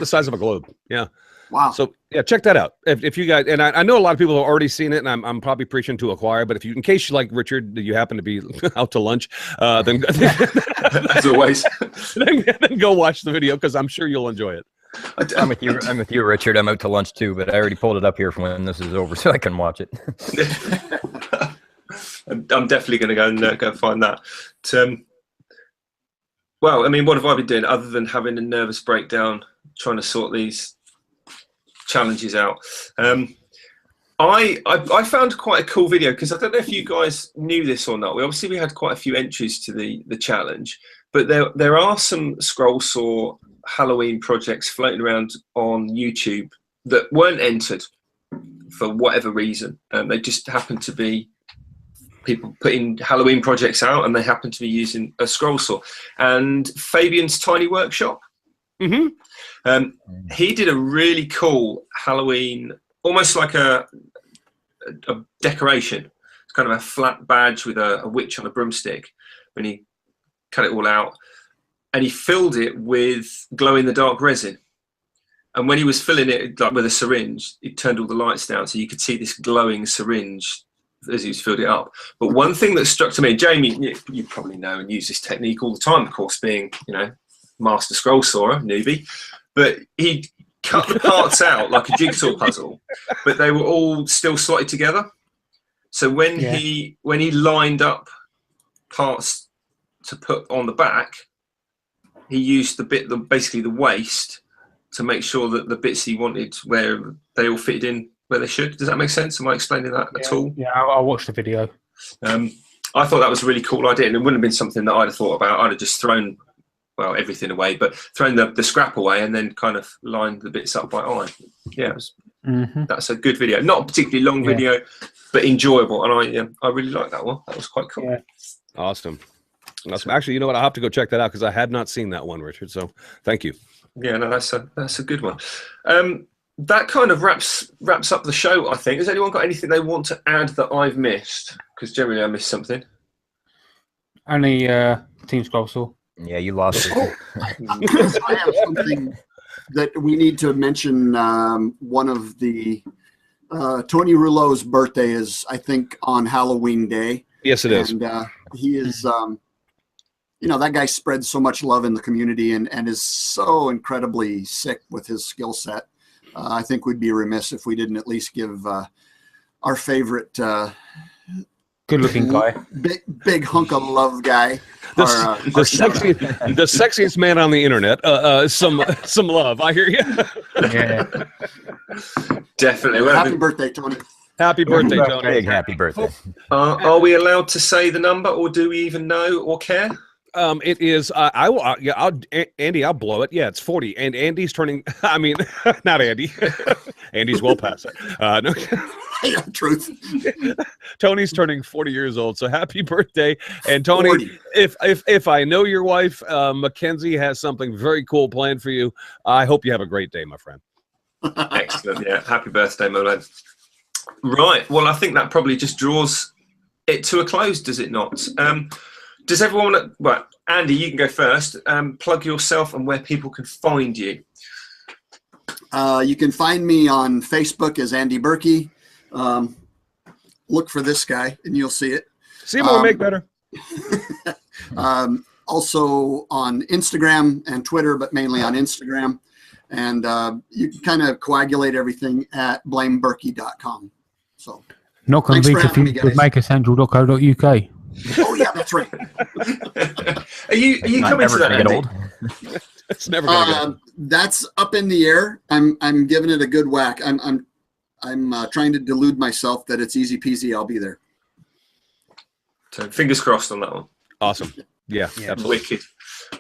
size of a globe. Yeah. Wow. So yeah, check that out. If you guys, and I know a lot of people have already seen it, and I'm probably preaching to a choir, but if you, in case you like Richard, you happen to be out to lunch, then as always, then go watch the video because I'm sure you'll enjoy it. I'm with you, Richard. I'm out to lunch too, but I already pulled it up here for when this is over, so I can watch it. I'm definitely going to go and go find that. Well, I mean, what have I been doing other than having a nervous breakdown trying to sort these challenges out? I found quite a cool video because I don't know if you guys knew this or not. We had quite a few entries to the challenge, but there are some scroll saw Halloween projects floating around on YouTube that weren't entered for whatever reason. They just happened to be people putting Halloween projects out, and they happen to be using a scroll saw. And Fabian's Tiny Workshop, he did a really cool Halloween, almost like a decoration. It's kind of a flat badge with a witch on a broomstick. When he cut it all out, and he filled it with glow-in-the-dark resin. And when he was filling it like with a syringe, he turned all the lights down so you could see this glowing syringe as he's filled it up. But one thing that struck to me, Jamie, you probably know and use this technique all the time, of course, being, master scroll sawer, newbie, but he cut the parts out like a jigsaw puzzle, but they were all still slotted together. So when he lined up parts to put on the back, he used basically the waste to make sure that the bits he wanted, where they all fitted in where they should. Does that make sense? Am I explaining that at all? Yeah, I watched the video. I thought that was a really cool idea, and it wouldn't have been something that I'd have thought about. I'd have just thrown, everything away, but thrown the scrap away and then kind of lined the bits up by eye. Yeah, that's a good video. Not a particularly long video, but enjoyable, and I really like that one. That was quite cool. Yeah. Awesome. Actually, you know what? I'll have to go check that out because I had not seen that one, Richard. So thank you. Yeah, no, that's a good one. That kind of wraps up the show, I think. Has anyone got anything they want to add that I've missed? Because generally I missed something. Only Team Scroll Saw. Yeah, you lost it. I have something that we need to mention. One of the Tony Rouleau's birthday is, I think, on Halloween Day. Yes, it is. And he is, that guy spreads so much love in the community and is so incredibly sick with his skill set. I think we'd be remiss if we didn't at least give our favorite good-looking guy, big hunk of love guy, the sexiest man on the internet. Some love. I hear you. Yeah, definitely. Well, happy birthday, Tony. Happy birthday, Tony. Big happy birthday. Are we allowed to say the number, or do we even know or care? It is. Andy, I'll blow it. Yeah, it's 40, and Andy's turning. I mean, not Andy. Andy's well past it. No. Yeah, truth. Tony's turning 40 years old, so happy birthday! And Tony, 40. if I know your wife, Mackenzie has something very cool planned for you. I hope you have a great day, my friend. Excellent. Yeah, happy birthday, my lad. Right. Well, I think that probably just draws it to a close, does it not? Does everyone? Well, Andy, you can go first. Plug yourself and where people can find you. You can find me on Facebook as Andy Berkey. Look for this guy, and you'll see it. See more, make better. Also on Instagram and Twitter, but mainly on Instagram. And you can kind of coagulate everything at blameberkey.com. So not going to be confused with makercentral.co.uk. Oh yeah, that's right. Are you coming to that, Andy? It's never gonna get old. That's up in the air. I'm giving it a good whack. I'm trying to delude myself that it's easy peasy. I'll be there. So fingers crossed on that one. Awesome. Yeah, absolutely. Wicked.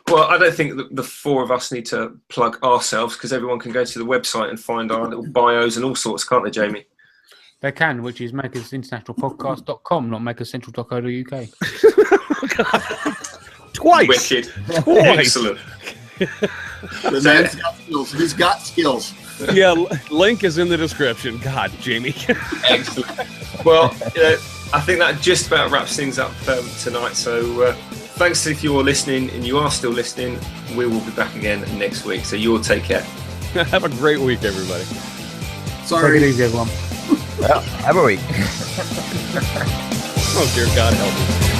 Well, I don't think the four of us need to plug ourselves because everyone can go to the website and find our little bios and all sorts, can't they, Jamie? They can, which is makersinternationalpodcast.com, not makercentral.co.uk. Twice. Wicked. Twice. Excellent. The man's got skills. He's got skills. Yeah, link is in the description. God, Jamie. Excellent. Well, I think that just about wraps things up tonight. So thanks if you're listening, and you are still listening. We will be back again next week. So you all take care. Have a great week, everybody. Sorry. Take it easy, everyone. Well, have a week. Oh, dear God, help me.